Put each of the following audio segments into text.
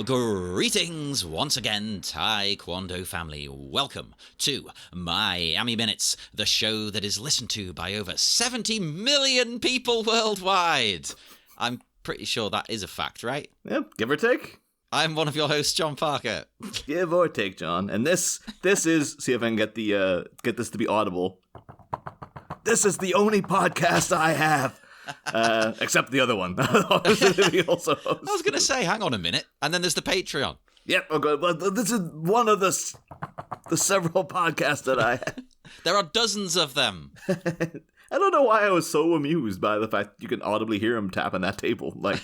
Greetings once again, Taekwondo family. Welcome to Miami Minutes, the show that is listened to by over 70 million people worldwide. I'm pretty sure that is a fact, right? Yep, give or take. I'm one of your hosts, John Parker. Give or take, John. And this is, see if I can get this to be audible. This is the only podcast I have. Except the other one. I was going to say, hang on a minute. And then there's the Patreon. Yep, okay. Well, this is one of the several podcasts that I have. There are dozens of them. I don't know why I was so amused by the fact you can audibly hear him tapping that table. Like,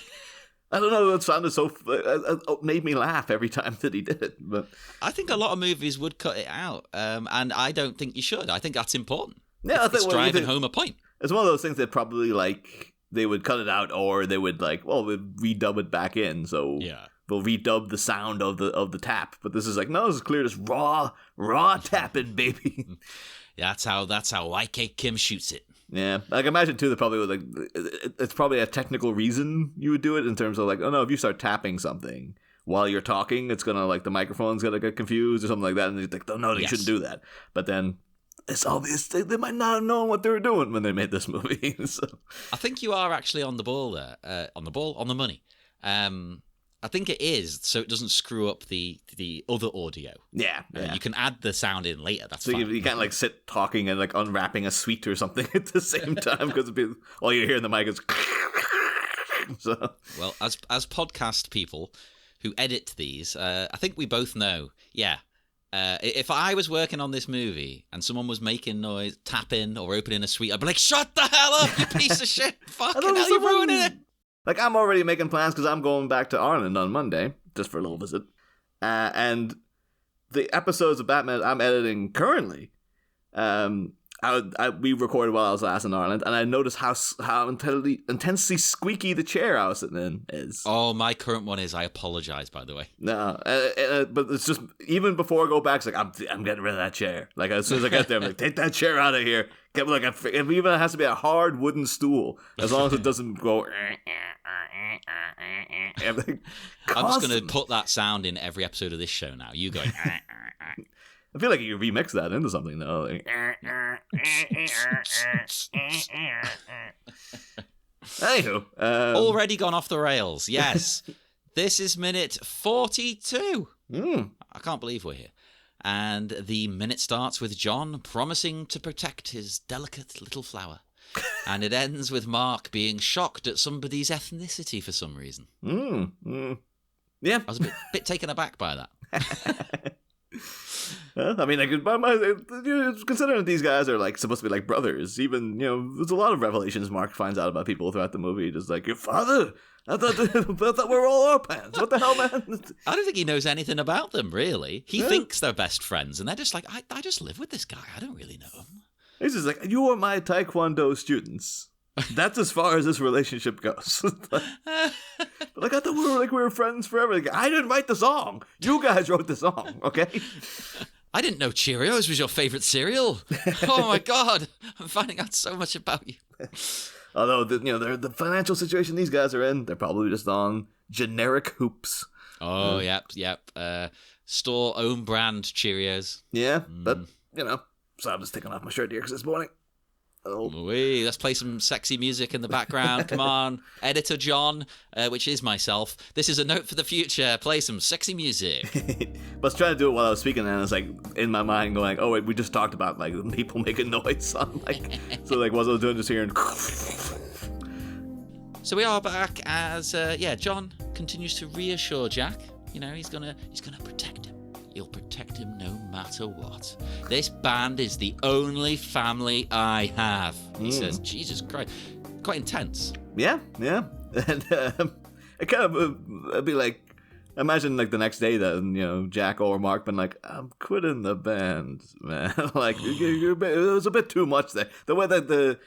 I don't know, it sounded so... It made me laugh every time that he did it. But I think a lot of movies would cut it out. And I don't think you should. I think that's important. Yeah, it's driving home a point. It's one of those things that probably, like, they would cut it out or they would, like, well, we'd redub it back in. So yeah, they'll redub the sound of the tap. But this is like, no, this is clear, just raw tapping, baby. Yeah, that's how YK Kim shoots it. Yeah, like, imagine, too, that probably would, like, it's probably a technical reason you would do it in terms of, like, oh, no, if you start tapping something while you're talking, it's gonna, like, the microphone's gonna get confused or something like that. And you're like, oh, no, you shouldn't do that. But then... it's obvious they might not have known what they were doing when they made this movie. So. I think you are actually on the ball there. On the money. I think it is, so it doesn't screw up the other audio. Yeah. You can add the sound in later. That's so fine. You can't, like, sit talking and, like, unwrapping a sweet or something at the same time because all you hear in the mic is... So. Well, as podcast people who edit these, I think we both know, if I was working on this movie and someone was making noise, tapping or opening a suite, I'd be like, shut the hell up, you piece of shit. Fucking hell, you're ruining it. Like, I'm already making plans because I'm going back to Ireland on Monday, just for a little visit. And the episodes of Batman I'm editing currently, we recorded while I was last in Ireland, and I noticed how intensely squeaky the chair I was sitting in is. Oh, my current one is. I apologize, by the way. No, but it's just, even before I go back, it's like, I'm getting rid of that chair. Like, as soon as I get there, I'm like, take that chair out of here. Get, like, if even it has to be a hard wooden stool, as long as it doesn't go... I'm just going to put that sound in every episode of this show now. You going... I feel like you remix that into something, though. Like... Anywho. Already gone off the rails, yes. This is minute 42. I can't believe we're here. And the minute starts with John promising to protect his delicate little flower. And it ends with Mark being shocked at somebody's ethnicity for some reason. Yeah. I was a bit taken aback by that. I mean, like, considering these guys are, like, supposed to be like brothers, even, you know, there's a lot of revelations Mark finds out about people throughout the movie. Just like, your father? I thought we were all orphans. What the hell, man? I don't think he knows anything about them, really. He thinks they're best friends, and they're just like, I just live with this guy. I don't really know him. He's just like, you are my Taekwondo students. That's as far as this relationship goes. Like, I thought we were friends forever. Like, I didn't write the song. You guys wrote the song, okay? I didn't know Cheerios was your favorite cereal. Oh my God, I'm finding out so much about you. Although the financial situation these guys are in, they're probably just on generic hoops. Oh, yep. Store own brand Cheerios. Yeah, but so I'm just taking off my shirt here because it's morning. Let's play some sexy music in the background. Come on, Editor John, which is myself. This is a note for the future. Play some sexy music. But I was trying to do it while I was speaking, and it's like in my mind going, "Oh wait, we just talked about like people making noise." So I'm like, so like what I was doing, just hearing. So we are back as John continues to reassure Jack. You know, he's gonna protect him. He'll protect him no matter what. This band is the only family I have. He says, Jesus Christ. Quite intense. Yeah. And it kind of, it'd be like, imagine like the next day that, Jack or Mark been like, I'm quitting the band, man. Like, it was a bit too much there. The way that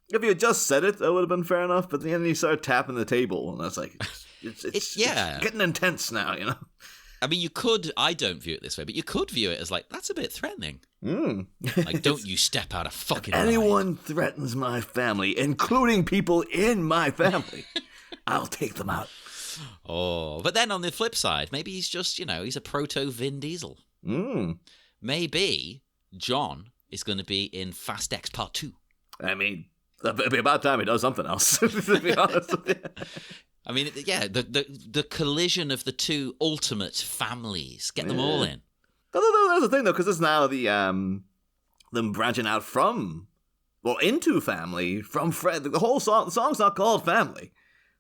if you had just said it, that would have been fair enough. But then you start tapping the table, and that's like, it's getting intense now, I mean, you could, I don't view it this way, but you could view it as like, that's a bit threatening. Like, don't you step out of fucking line. Anyone threatens my family, including people in my family, I'll take them out. Oh, but then on the flip side, maybe he's just, he's a proto Vin Diesel. Maybe John is going to be in Fast X Part 2. I mean, it'd be about time he does something else, to be honest with you. I mean, yeah, the collision of the two ultimate families. Get them all in. That's the thing, though, because it's now them branching out into family, from friend. The song's not called Family.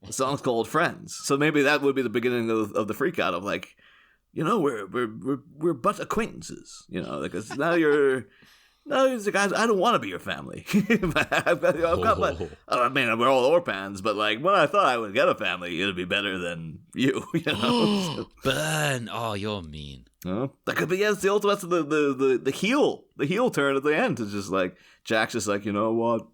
The song's called Friends. So maybe that would be the beginning of the freak out of like, we're but acquaintances, because now you're like, I don't want to be your family. I mean, we're all orphans, but like when I thought I would get a family, it'd be better than you, Burn. Oh, you're mean. That could be it's the ultimate the heel turn at the end. It's just like Jack's just like, you know what?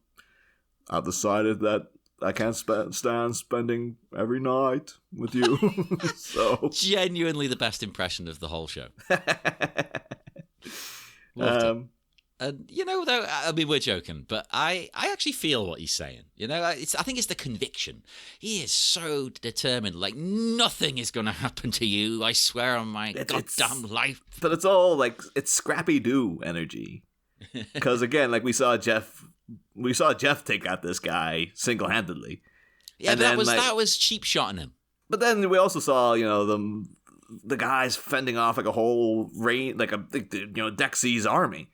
I've decided that I can't stand spending every night with you. So genuinely the best impression of the whole show. Loved it. And though, I mean, we're joking, but I actually feel what he's saying. I think it's the conviction. He is so determined. Like nothing is going to happen to you. I swear on my goddamn life. But it's all like it's Scrappy Doo energy. Because again, like we saw Jeff take out this guy single-handedly. Yeah, and that was cheap shotting him. But then we also saw the guys fending off like a whole Dexy's army.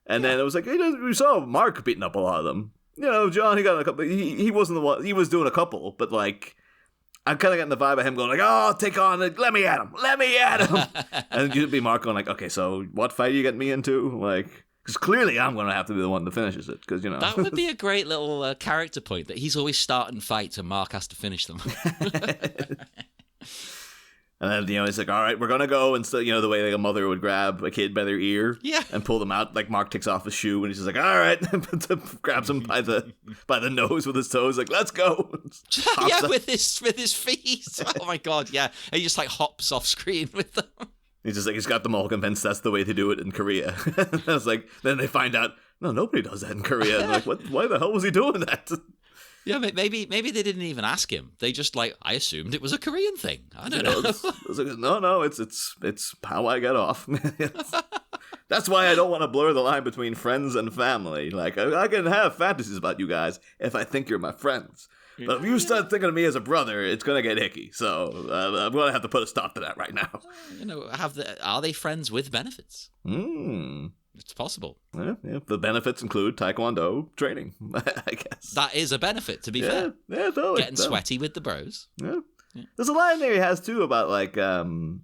And then it was like, we saw Mark beating up a lot of them. John, he got a couple. He wasn't the one. He was doing a couple, but like, I'm kind of getting the vibe of him going like, "Oh, take on, let me at him," and you'd be Mark going like, "Okay, so what fight are you getting me into?" Like, because clearly I'm going to have to be the one that finishes it. Because that would be a great little character point that he's always starting fights and Mark has to finish them. And then, it's like, all right, we're going to go. And so, the way like a mother would grab a kid by their ear and pull them out. Like Mark takes off his shoe and he's just like, all right. Grabs him by the nose with his toes. Like, let's go. With his feet. Oh, my God. Yeah. And he just like hops off screen with them. He's just like, he's got them all convinced that's the way to do it in Korea. And I was like, then they find out, no, nobody does that in Korea. And like, why the hell was he doing that? Yeah, maybe they didn't even ask him. They just I assumed it was a Korean thing. I don't know. No, it's how I get off. That's why I don't want to blur the line between friends and family. Like I can have fantasies about you guys if I think you're my friends. But if you start thinking of me as a brother, it's gonna get icky. So I'm gonna have to put a stop to that right now. Are they friends with benefits? It's possible. Yeah, the benefits include Taekwondo training, I guess. That is a benefit, to be fair. Yeah, totally. Getting sweaty with the bros. Yeah. There's a line there he has, too, about, like, does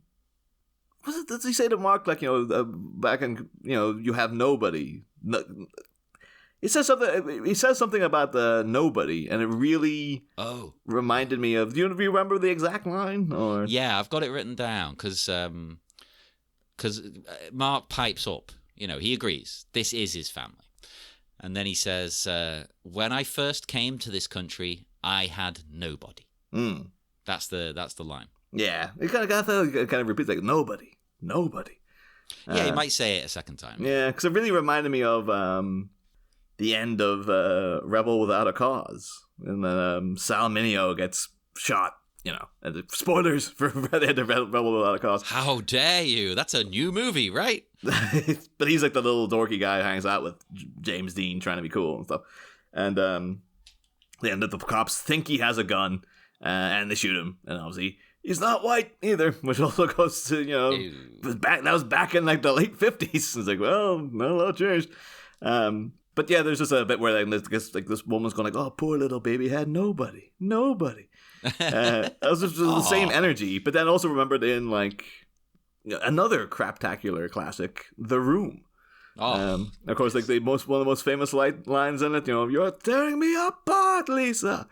he say to Mark, like, back in, you have nobody. He says something about the nobody, and it really reminded me of, do you remember the exact line? Or? Yeah, I've got it written down, because Mark pipes up. He agrees. This is his family. And then he says, when I first came to this country, I had nobody. That's the line. Yeah. It kind of repeats like, nobody. Yeah, he might say it a second time. Yeah, because it really reminded me of the end of Rebel Without a Cause. And then Sal Mineo gets shot. And spoilers for the end of Rebel Without a Cause. How dare you? That's a new movie, right? But he's like the little dorky guy who hangs out with James Dean trying to be cool and stuff. And the cops think he has a gun and they shoot him. And obviously he's not white either, which also goes to, that was back in like the late 50s. It's like, well, not a lot changed. But yeah, there's just a bit where like this woman's going like, oh, poor little baby had nobody. That was just the same energy, but then also remembered in like another craptacular classic, The Room. Of course, like one of the most famous lines in it, you're tearing me apart, Lisa,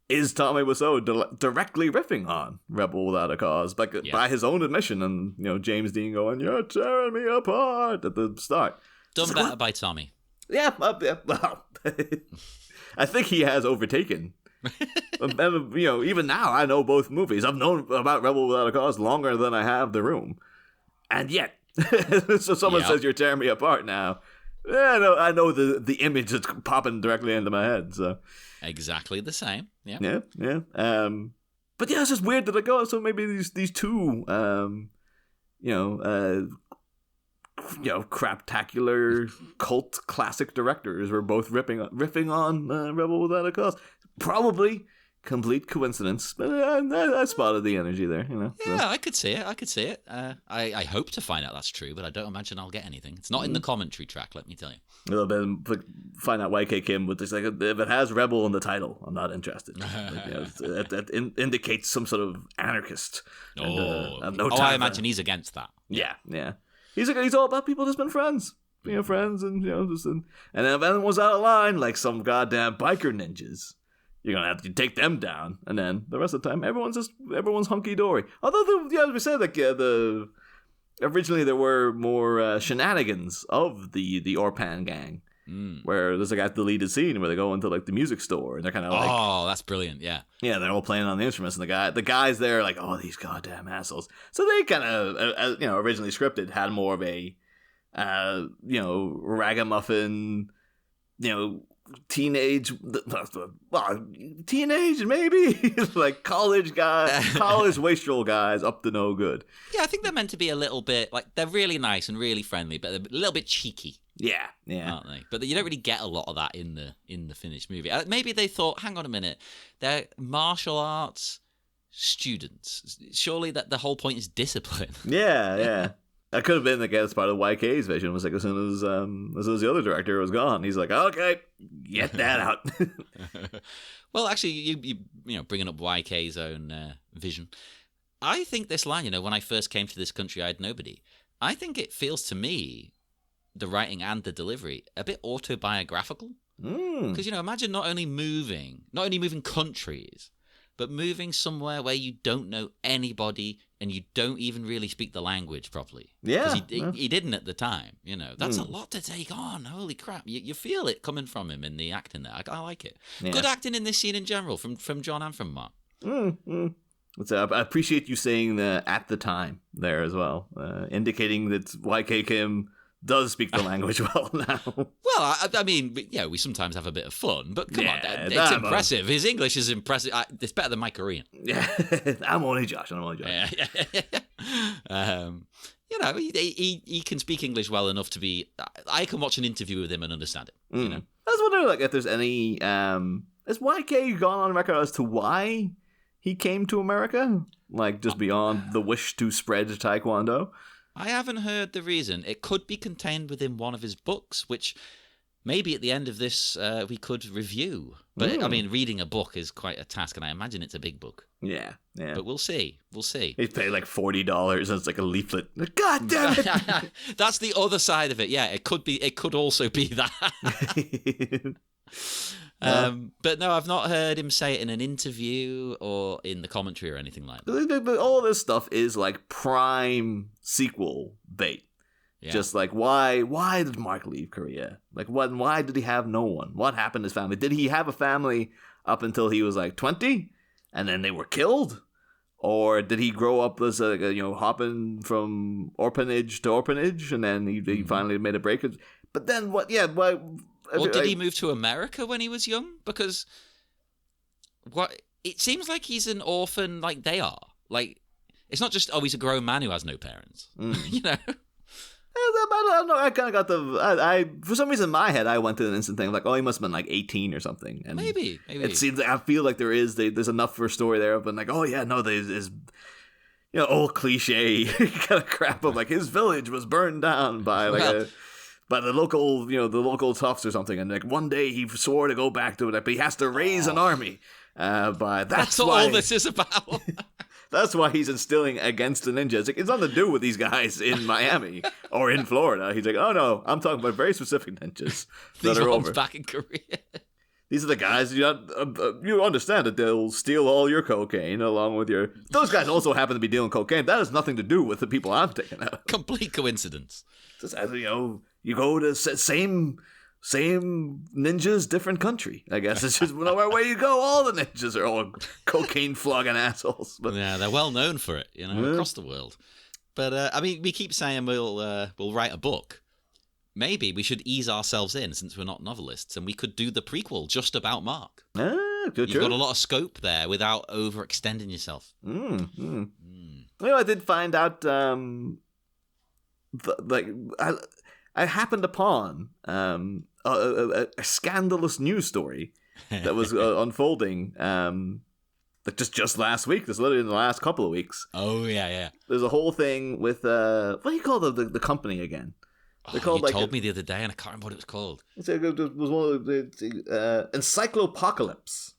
is Tommy Wiseau directly riffing on Rebel Without a Cause, by his own admission, and James Dean going, "You're tearing me apart" at the start. Done better by Tommy. Yeah, well, I think he has overtaken. Even now, I know both movies. I've known about Rebel Without a Cause longer than I have The Room. And yet, so someone says you're tearing me apart now. Yeah, I know the image that's popping directly into my head. So exactly the same. Yeah. Yeah. but yeah, it's just weird that like, oh, so maybe these two, craptacular cult classic directors were both riffing on Rebel Without a Cause. Probably complete coincidence, but I spotted the energy there. Yeah, so. I could see it. I hope to find out that's true, but I don't imagine I'll get anything. It's not in the commentary track, let me tell you. A little bit like, find out YK Kim, but it's like if it has Rebel in the title, I'm not interested. That indicates some sort of anarchist. I imagine he's against that. Yeah. He's all about people just been friends, friends, and and then if anyone's out of line, like some goddamn biker ninjas, you're gonna have to take them down, and then the rest of the time, everyone's hunky dory. Although, as we said, originally there were more shenanigans of the Orphan gang, where there's a deleted scene where they go into like the music store and they're kind of like, oh, that's brilliant, yeah, they're all playing on the instruments, and the guys there are like, oh, these goddamn assholes. So they kind of originally scripted had more of a ragamuffin, teenage maybe like college wastrel guys up to no good. Yeah, I think they're meant to be a little bit like, they're really nice and really friendly, but they're a little bit cheeky. Yeah, aren't they? But you don't really get a lot of that in the finished movie. Maybe they thought, hang on a minute, they're martial arts students. Surely that the whole point is discipline. Yeah. That could have been as part of YK's vision. Was like as soon as the other director was gone, he's like, okay, get that out. Well, actually, you bringing up YK's own vision. I think this line, when I first came to this country, I had nobody. I think it feels to me, the writing and the delivery, a bit autobiographical. Because imagine not only moving countries, but moving somewhere where you don't know anybody and you don't even really speak the language properly. Yeah. Because he didn't at the time, That's a lot to take on. Holy crap. You feel it coming from him in the acting there. I like it. Yeah. Good acting in this scene in general from John and from Mark. I appreciate you saying at the time there as well, indicating that YK Kim does speak the language well now. Well, I mean, we sometimes have a bit of fun, but come on, it's impressive. His English is impressive. It's better than my Korean. Yeah, I'm only Josh. Yeah. He can speak English well enough to be. I can watch an interview with him and understand it. I was wondering, if there's any. Has YK gone on record as to why he came to America? Just beyond the wish to spread Taekwondo? I haven't heard the reason. It could be contained within one of his books, which maybe at the end of this we could review. But, I mean, reading a book is quite a task, and I imagine it's a big book. Yeah. But we'll see. He's paid $40, and it's like a leaflet. God damn it! That's the other side of it. Yeah, it could also be that. But no, I've not heard him say it in an interview or in the commentary or anything like that. All this stuff is like prime sequel bait. Yeah. Just like, why did Mark leave Korea? Why did he have no one? What happened to his family? Did he have a family up until he was 20 and then they were killed? Or did he grow up as hopping from orphanage to orphanage and then he finally made a break? But then what? Yeah, why? Or did he move to America when he was young? Because it seems like he's an orphan like they are. It's not just, he's a grown man who has no parents. I don't know. I kind of got for some reason in my head, I went to an instant thing he must have been 18 or something. And maybe. It seems, I feel like there's enough for a story there, but there's old cliche kind of crap of his village was burned down by by the local toughs or something, and one day he swore to go back to it, but he has to raise an army. That's what why, all this is about. That's why he's instilling against the ninjas. It's nothing to do with these guys in Miami or in Florida. He's like, oh no, I'm talking about very specific ninjas that are over back in Korea. These are the guys you understand that they'll steal all your cocaine along with your. Those guys also happen to be dealing cocaine. That has nothing to do with the people I'm taking out. Complete coincidence. Just, you go to same ninjas, different country. I guess it's just where you go, all the ninjas are all cocaine flogging assholes. But yeah, they're well known for it, across the world. But I mean, we keep saying we'll write a book. Maybe we should ease ourselves in since we're not novelists, and we could do the prequel just about Mark. You've got a lot of scope there without overextending yourself. I did find out, I happened upon a scandalous news story that was unfolding just last week. This literally in the last couple of weeks. Oh, yeah. There's a whole thing with, what do you call the company again? They're called, you told me the other day, and I can't remember what it was called. It was one of the Encyclopocalypse.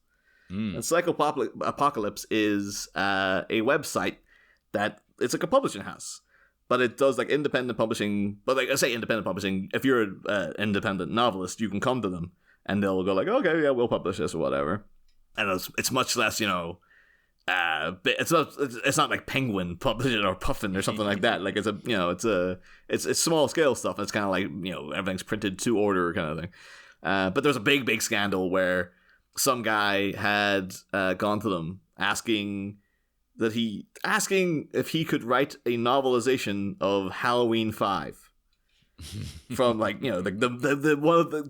Encyclopocalypse is a website that it's like a publishing house, but it does like independent publishing. But like I say, independent publishing. If you're an independent novelist, you can come to them, and they'll go like, okay, yeah, we'll publish this or whatever. And it's much less, it's not like Penguin publishing or Puffin or something like that. Like it's small scale stuff. It's kind of like everything's printed to order kind of thing. But there's a big scandal where some guy had gone to them asking if he could write a novelization of Halloween 5 from the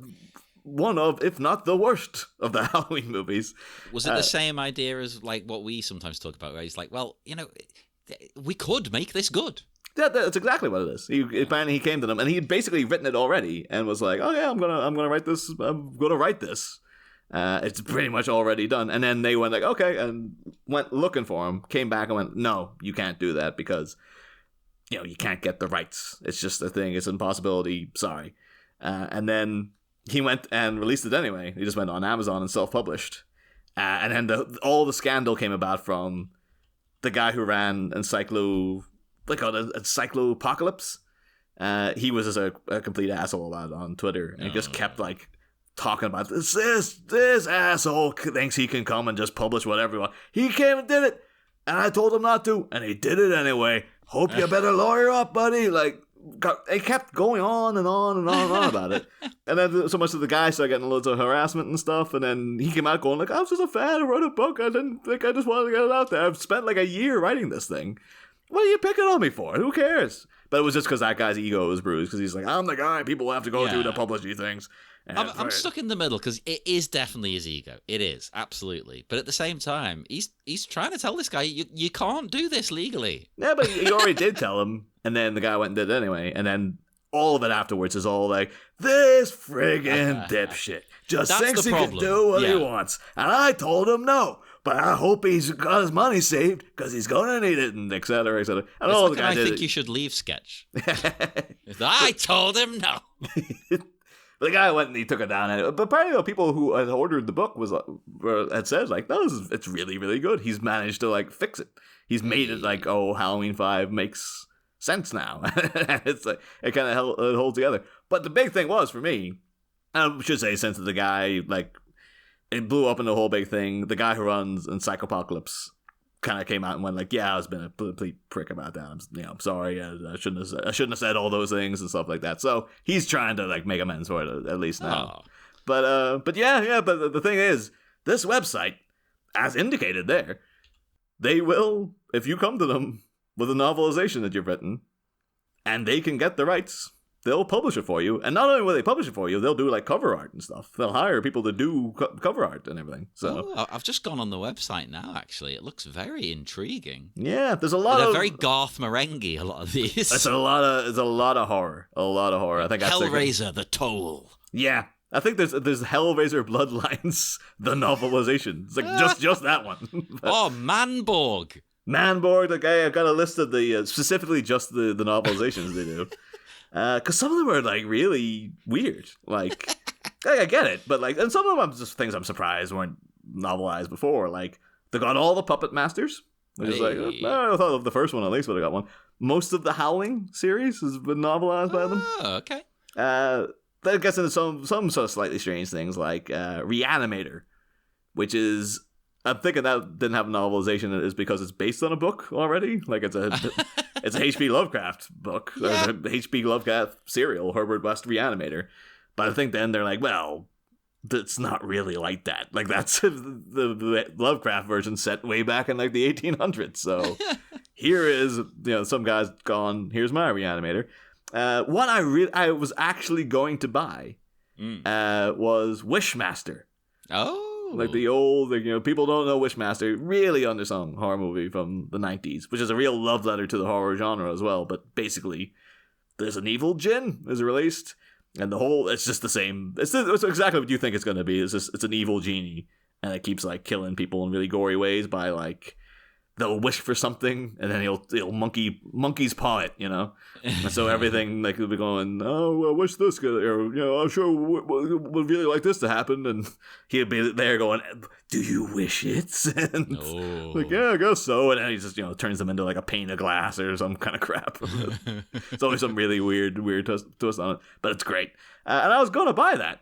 one of, if not the worst of the Halloween movies. Was it the same idea as like what we sometimes talk about, where he's like, well, we could make this good? Yeah, that's exactly what it is. Apparently he came to them and he had basically written it already and was like, oh yeah, I'm gonna write this. I'm gonna write this. It's pretty much already done. And then they went like, okay, and went looking for him, came back and went, no, you can't do that because, you can't get the rights. It's just a thing. It's an impossibility. Sorry. And then he went and released it anyway. He just went on Amazon and self-published. And then all the scandal came about from the guy who ran Encyclopocalypse. He was just a complete asshole about it on Twitter. And he just kept like talking about this asshole thinks he can come and just publish whatever he wants. He came and did it, and I told him not to, and he did it anyway. Hope you better lawyer up, buddy. Like, it kept going on and on and on and on about it. And then so much of the guy started getting loads of harassment and stuff, and then he came out going like, I was just a fan, I wrote a book, I didn't think, I just wanted to get it out there. I've spent like a year writing this thing. What are you picking on me for? Who cares? But it was just because that guy's ego was bruised, because he's like, I'm the guy people have to go through to publish these things. I'm stuck in the middle, because it is definitely his ego. It is, absolutely. But at the same time, he's trying to tell this guy, you can't do this legally. Yeah, but he already did tell him, and then the guy went and did it anyway. And then all of it afterwards is all like, this friggin' dipshit just thinks he can do what he wants. And I told him no. But I hope he's got his money saved because he's going to need it, and et cetera, et cetera. And all the guys I think you should leave sketch. I told him no. The guy went and he took it down. But apparently, people who had ordered the book had said like, "No, it's really, really good." He's managed to like fix it. He's made it like, oh, Halloween 5 makes sense now. It's like it kind of holds together. But the big thing was for me, I should say, since the guy like. It blew up into a whole big thing. The guy who runs Encyclopocalypse kind of came out and went like, "Yeah, I was been a complete prick about that. I'm sorry. I shouldn't have said all those things and stuff like that." So he's trying to like make amends for it at least now. Oh. But yeah. But the thing is, this website, as indicated there, they will, if you come to them with a novelization that you've written, and they can get the rights. They'll publish it for you, and not only will they publish it for you, they'll do like cover art and stuff. They'll hire people to do cover art and everything. So I've just gone on the website now. Actually, it looks very intriguing. Yeah, there's a lot. They're very Garth Marenghi. A lot of these. It's a lot of horror. A lot of horror. I think Hellraiser: The Toll. Yeah, I think there's Hellraiser Bloodlines, the novelization. It's like just that one. Oh, Manborg. The guy. I've got a list of the specifically just the novelizations they do. Because some of them are like really weird. Like, I get it, but like, and some of them are just things I'm surprised weren't novelized before. Like, they got all the Puppet Masters, which is like, I thought of the first one at least, but I got one. Most of the Howling series has been novelized by them. Oh, okay. That gets into some sort of slightly strange things like Reanimator, which is. I'm thinking that didn't have a novelization is because it's based on a book already. Like it's a H.P. Lovecraft book, or the H.P. Lovecraft serial, Herbert West Reanimator. But I think then they're like, well, it's not really like that. Like that's the Lovecraft version set way back in like the 1800s. So here is some guy's gone. Here's my Reanimator. One I was actually going to buy was Wishmaster. Oh. Like the old, like, people don't know Wishmaster, really undersung horror movie from the 90s, which is a real love letter to the horror genre as well. But basically, there's an evil djinn is released, and it's just the same. It's exactly what you think it's going to be. It's an evil genie, and it keeps like killing people in really gory ways by like they'll wish for something, and then he'll monkey's paw it, And so everything like he'll be going, oh, I wish this could, or I'm sure would really like this to happen, and he'll be there going, do you wish it? And like, yeah, I guess so. And then he just turns them into like a pane of glass or some kind of crap. It's always some really weird twist on it, but it's great. And I was gonna buy that.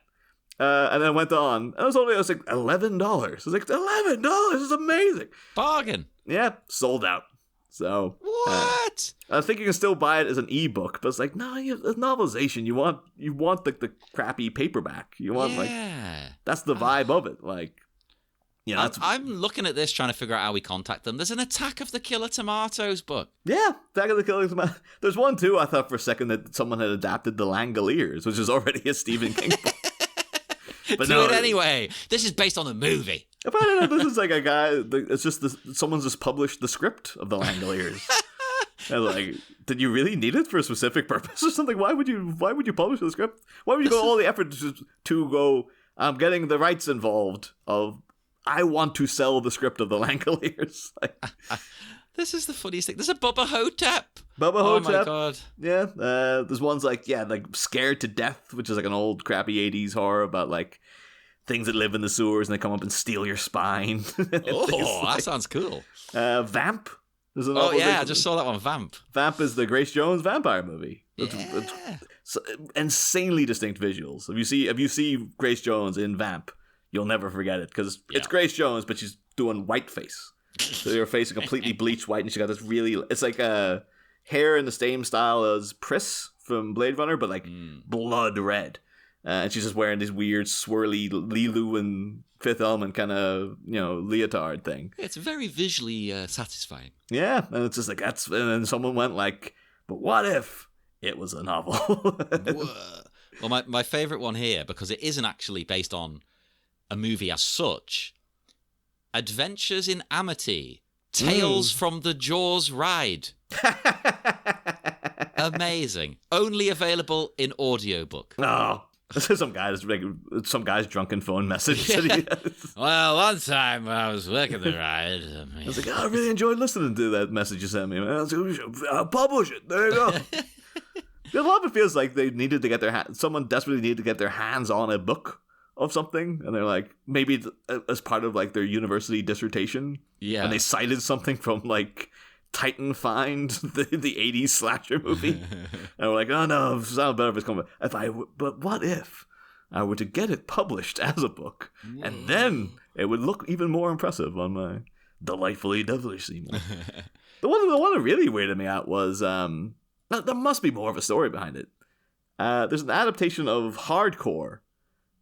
And then went on. It was like $11. I was like, $11 is amazing. Bargain. Yeah, sold out. So what? I think you can still buy it as an ebook, but it's like, no, a novelization. You want like the crappy paperback. You want like that's the vibe of it. Like, I'm looking at this trying to figure out how we contact them. There's an Attack of the Killer Tomatoes book. Yeah, Attack of the Killer Tomatoes. There's one too. I thought for a second that someone had adapted The Langoliers, which is already a Stephen King book. But do it anyway. This is based on the movie. Apparently, this is like a guy. It's just someone's just published the script of The Langoliers. And like, did you really need it for a specific purpose or something? Why would you publish the script? Why would you go all the effort to go? I'm getting the rights involved. I want to sell the script of The Langoliers. Like, this is the funniest thing. There's a Bubba Hotep. Bubba Hotep. Oh my god. Yeah. There's ones like Scared to Death, which is like an old crappy 80s horror about like things that live in the sewers and they come up and steal your spine. That sounds cool. Vamp. Oh yeah, I just saw that one. Vamp is the Grace Jones vampire movie. It's insanely distinct visuals. If you see Grace Jones in Vamp, you'll never forget it because it's Grace Jones, but she's doing whiteface. So her face is completely bleached white, and she got this it's like hair in the same style as Pris from Blade Runner, but like blood red. And she's just wearing this weird swirly Lilu and Fifth Element kind of leotard thing. It's very visually satisfying. Yeah, and it's just like and then someone went like, but what if it was a novel? Well, my favorite one here, because it isn't actually based on a movie as such. Adventures in Amity. Tales from the Jaws Ride. Amazing. Only available in audiobook. Oh, this is some guy's drunken phone message. Yeah. Well, one time when I was working the ride, I was like, I really enjoyed listening to that message you sent me. Man. I was like, I'll publish it. There you go. A lot of it feels like they needed to get someone desperately needed to get their hands on a book of something, and they're like, maybe as part of like their university dissertation, and they cited something from like Titan Find, the 80s slasher movie, and we're like, oh no, it sounds better if it's coming. But what if I were to get it published as a book, and then it would look even more impressive on my delightfully devilish Seymour. The one that really weirded me out was there must be more of a story behind it. There's an adaptation of Hardcore,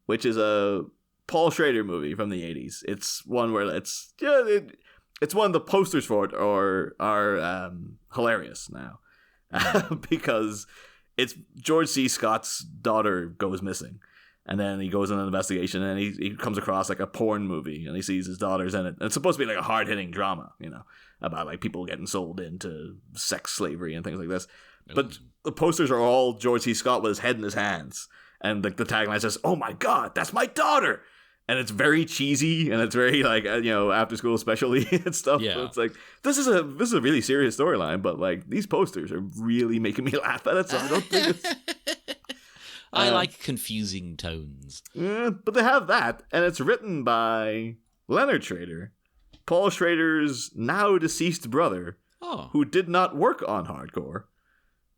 which is a Paul Schrader movie from the 80s. It's one where it's one of the posters for it are hilarious now because it's George C. Scott's daughter goes missing, and then he goes on an investigation and he comes across like a porn movie and he sees his daughter's in it. And it's supposed to be like a hard hitting drama, about like people getting sold into sex slavery and things like this. Ooh. But the posters are all George C. Scott with his head in his hands. And like the tagline says, "Oh my God, that's my daughter," and it's very cheesy and it's very like after school specialty and stuff. Yeah, it's like this is a really serious storyline, but like these posters are really making me laugh at it. So I don't think it's. I like confusing tones. Yeah, but they have that, and it's written by Leonard Schrader, Paul Schrader's now deceased brother, who did not work on Hardcore.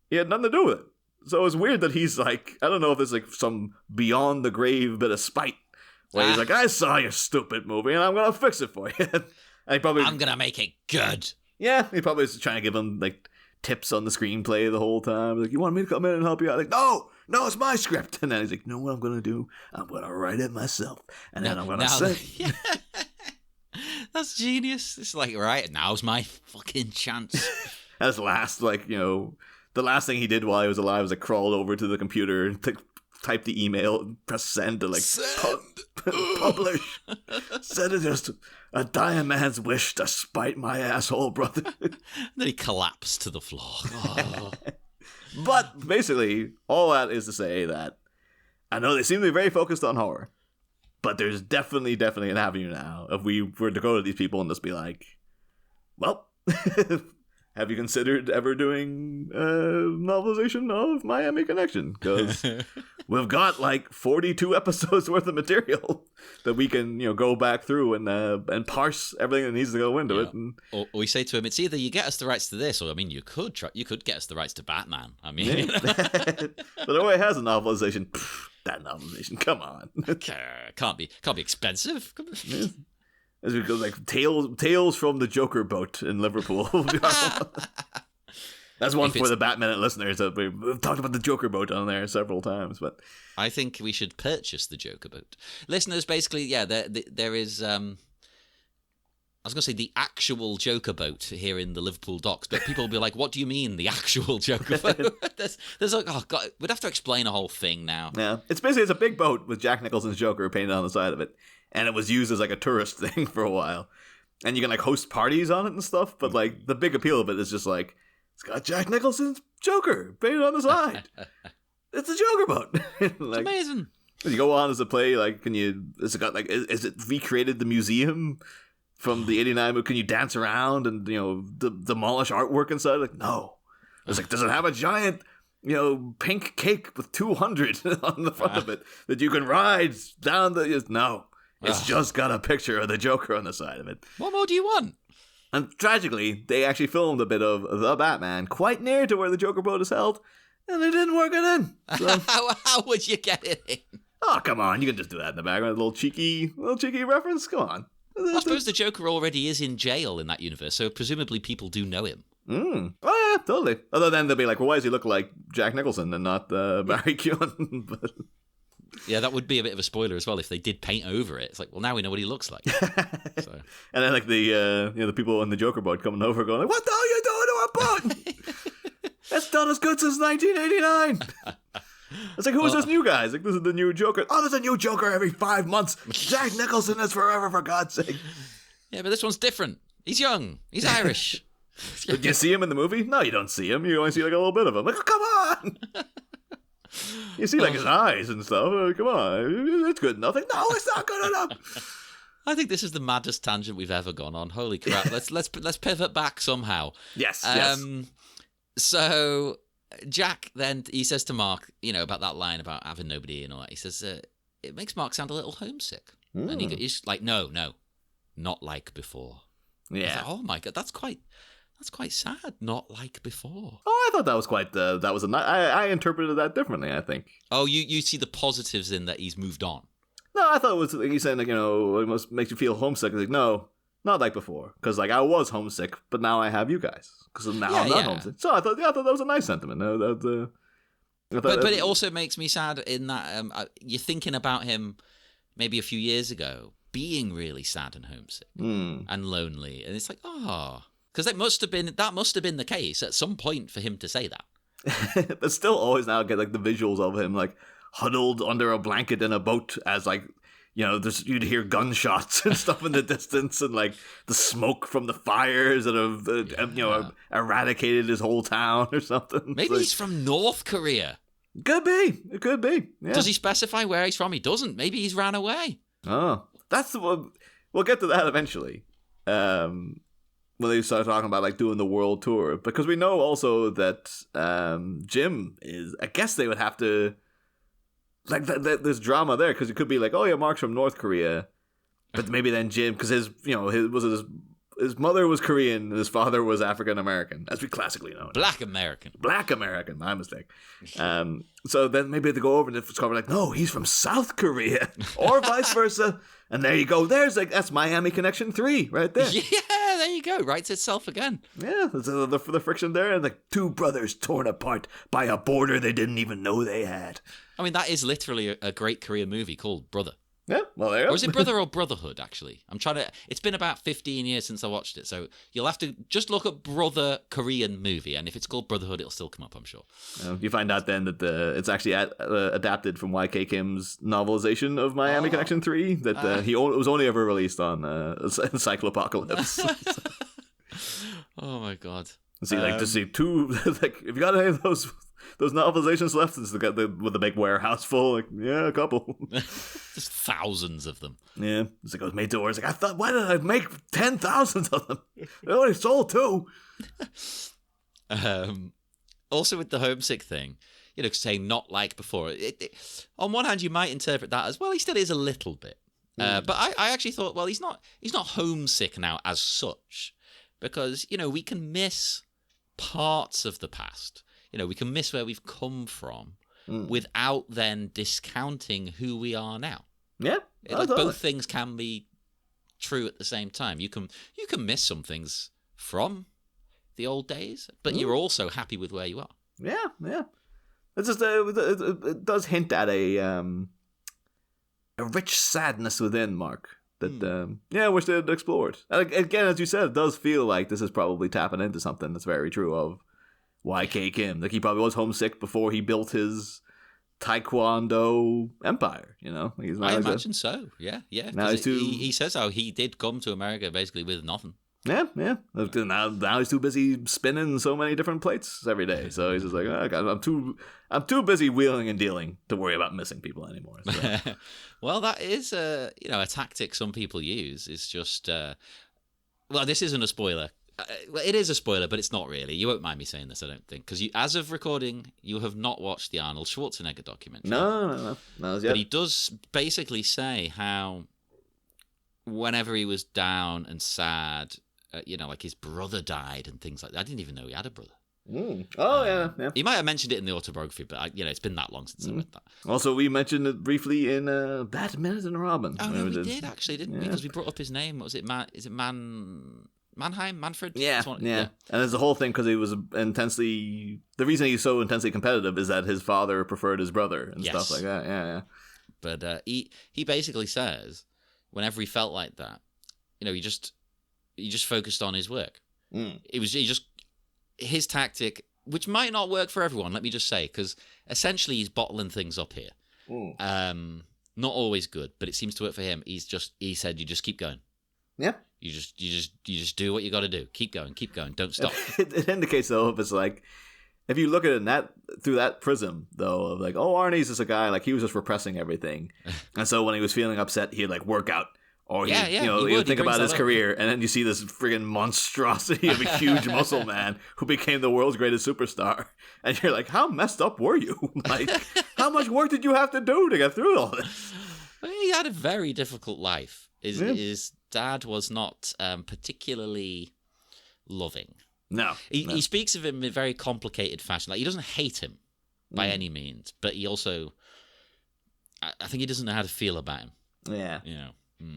He had nothing to do with it. So it's weird that he's like, I don't know if there's like some beyond the grave bit of spite where he's like, I saw your stupid movie and I'm going to fix it for you. And I'm going to make it good. Yeah, he probably was trying to give him like tips on the screenplay the whole time. Like, you want me to come in and help you out? Like, no, it's my script. And then he's like, you know what I'm going to do? I'm going to write it myself. And then I'm going to say. Yeah. That's genius. It's like, right, now's my fucking chance. As last, the last thing he did while he was alive was crawled over to the computer and typed the email and press send to publish. Said it just a dying man's wish to spite my asshole brother. Then he collapsed to the floor. Oh. But basically, all that is to say that I know they seem to be very focused on horror, but there's definitely an avenue now if we were to go to these people and just be like, well, have you considered ever doing a novelization of Miami Connection? Because we've got like 42 episodes worth of material that we can, go back through and parse everything that nees to go into it. And, or we say to him, it's either you get us the rights to this, or you could get us the rights to Batman. But the way it has a novelization, that novelization, come on, can't be expensive. As we go, like tales from the Joker boat in Liverpool. That's one for the Batman listeners. We've talked about the Joker boat on there several times, but I think we should purchase the Joker boat. Listeners, basically, there is. I was going to say the actual Joker boat here in the Liverpool docks, but people will be like, "What do you mean the actual Joker boat?" there's like, oh god, we'd have to explain a whole thing now. Yeah, it's a big boat with Jack Nicholson's Joker painted on the side of it. And it was used as like a tourist thing for a while. And you can like host parties on it and stuff. But like the big appeal of it is just like, it's got Jack Nicholson's Joker painted on the side. It's a Joker boat. Like, it's amazing. When you go on as a play, like, is it recreated the museum from the 89 movie? Can you dance around and, demolish artwork inside? Like, no. It's like, does it have a giant, pink cake with 200 on the front of it that you can ride down no. It's just got a picture of the Joker on the side of it. What more do you want? And tragically, they actually filmed a bit of the Batman quite near to where the Joker boat is held, and they didn't work it in. So, how would you get it in? Oh, come on. You can just do that in the background. A little cheeky reference. Come on. I suppose the Joker already is in jail in that universe, so presumably people do know him. Oh, yeah, totally. Other than they'll be like, well, why does he look like Jack Nicholson and not Barry Keoghan? But... Yeah, that would be a bit of a spoiler as well if they did paint over it. It's like, well, now we know what he looks like. So. And then like the people on the Joker boat coming over going, like, what the hell are you doing to our boat? That's done as good since 1989. It's like, who's this new guy? It's like, this is the new Joker. Oh, there's a new Joker every 5 months. Jack Nicholson is forever, for God's sake. Yeah, but this one's different. He's young. He's Irish. Did you see him in the movie? No, you don't see him. You only see like a little bit of him. Like, oh, come on. You see like his eyes and stuff. Come on, it's good enough. Like, no, it's not good enough. I think this is the maddest tangent we've ever gone on. Holy crap! Let's pivot back somehow. Yes. So Jack then he says to Mark, about that line about having nobody and all that. He says it makes Mark sound a little homesick, and he's like, no, not like before. Yeah. Like, oh my god, that's quite sad. Not like before. Oh, I thought that was quite. I interpreted that differently. I think. Oh, you see the positives in that he's moved on. No, I thought it was he's saying like, it must make you feel homesick. Like, no, not like before, because like I was homesick, but now I have you guys, because now I'm not homesick. So I thought that was a nice sentiment. But it also makes me sad in that you're thinking about him maybe a few years ago being really sad and homesick and lonely, and it's like, because that must have been the case at some point for him to say that. But still always now get like the visuals of him like huddled under a blanket in a boat as like, you'd hear gunshots and stuff in the distance and like the smoke from the fires that have, eradicated his whole town or something. Maybe he's from North Korea. Could be. It could be. Yeah. Does he specify where he's from? He doesn't. Maybe he's ran away. Oh, that's the one. We'll get to that eventually. When they start talking about like doing the world tour, because we know also that Jim is. I guess they would have to like there's drama there, because it could be like, oh yeah, Mark's from North Korea, but maybe then Jim, because his mother was Korean and his father was African American, as we classically know. Black American, my mistake. So then maybe they go over and discover like, no, he's from South Korea, or vice versa. And there you go. That's Miami Connection 3 right there. Yeah, there you go. Writes itself again. Yeah, the friction there, and like two brothers torn apart by a border they didn't even know they had. I mean, that is literally a great Korean movie called Brother. Yeah, well, there you go. Or is it Brother or Brotherhood, actually? I'm trying to... It's been about 15 years since I watched it, so you'll have to just look at Brother Korean movie, and if it's called Brotherhood, it'll still come up, I'm sure. You find out then that it's actually adapted from YK Kim's novelization of Miami Connection 3, that it was only ever released on Cyclopocalypse. Oh, my God. See, to see two... like, if you got any of those novelizations left, it's with the big warehouse full. Like, yeah, a couple. Just thousands of them. Yeah, it's like I was made to order. It's like, I thought, why did I make 10,000 of them? I only sold 2. Also, with the homesick thing, saying not like before. On one hand, you might interpret that as, well, he still is a little bit. But I actually thought, well, he's not homesick now as such, because we can miss parts of the past. We can miss where we've come from without then discounting who we are now. Yeah, both things can be true at the same time. You can miss some things from the old days, but you're also happy with where you are. Yeah. It's just it does hint at a rich sadness within, Mark. That I wish they had explored. And again, as you said, it does feel like this is probably tapping into something that's very true of YK Kim. Like, he probably was homesick before he built his Taekwondo empire, I imagine so, yeah. Now he says how he did come to America basically with nothing. Yeah. Now he's too busy spinning so many different plates every day. So he's just like, oh, God, I'm too busy wheeling and dealing to worry about missing people anymore. So. Well, that is a tactic some people use. It's just well, this isn't a spoiler. Well, it is a spoiler, but it's not really. You won't mind me saying this, I don't think, because as of recording, you have not watched the Arnold Schwarzenegger documentary. No. But he does basically say how whenever he was down and sad, like his brother died and things like that. I didn't even know he had a brother. Oh, yeah. He might have mentioned it in the autobiography, but it's been that long since I read that. Also, we mentioned it briefly in Bad Minute and Robin. Oh, no, we did actually, didn't we? Because we brought up his name. What was it? Mannheim? Manfred? Yeah. And there's the whole thing because he was the reason he's so intensely competitive is that his father preferred his brother and stuff like that. Yeah. But he basically says whenever he felt like that, he just focused on his work. He just his tactic, which might not work for everyone, let me just say, because essentially he's bottling things up here. Not always good, but it seems to work for him. He said, you just keep going. Yeah. You just do what you got to do. Keep going. Don't stop. It indicates though, if it's like, if you look at it through that prism though, of like, oh, Arnie's just a guy, like he was just repressing everything, and so when he was feeling upset, he'd like work out, or he'd think about his career, and then you see this friggin' monstrosity of a huge muscle man who became the world's greatest superstar, and you're like, how messed up were you? Like, how much work did you have to do to get through all this? Well, he had a very difficult life. His dad was not particularly loving. No. He speaks of him in a very complicated fashion. Like, he doesn't hate him by any means, but he also, I think he doesn't know how to feel about him. Yeah.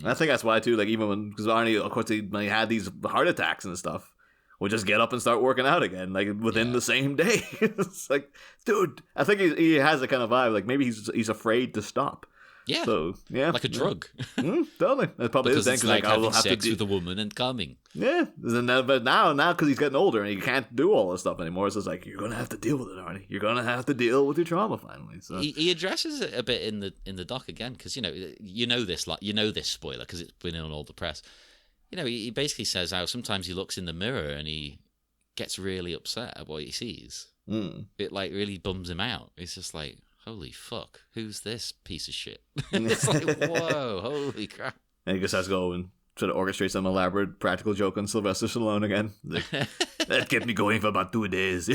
I think that's why too. Like, even because Arnie, of course, when he had these heart attacks and stuff, would just get up and start working out again, like within the same day. It's like, dude, I think he has a kind of vibe. Like, maybe he's afraid to stop. Yeah. So, yeah. Like a drug. Totally. That probably because is it's like having sex with a woman and coming. Yeah. But now, because he's getting older and he can't do all this stuff anymore, it's just like, you're going to have to deal with it, Arnie. You're going to have to deal with your trauma finally. So. He addresses it a bit in the doc again, because, this spoiler, because it's been in all the press. He basically says how sometimes he looks in the mirror and he gets really upset at what he sees. It, like, really bums him out. It's just like, holy fuck, who's this piece of shit? It's like, whoa, holy crap. And he just has to go and try to orchestrate some elaborate practical joke on Sylvester Stallone again. Like, that kept me going for about 2 days.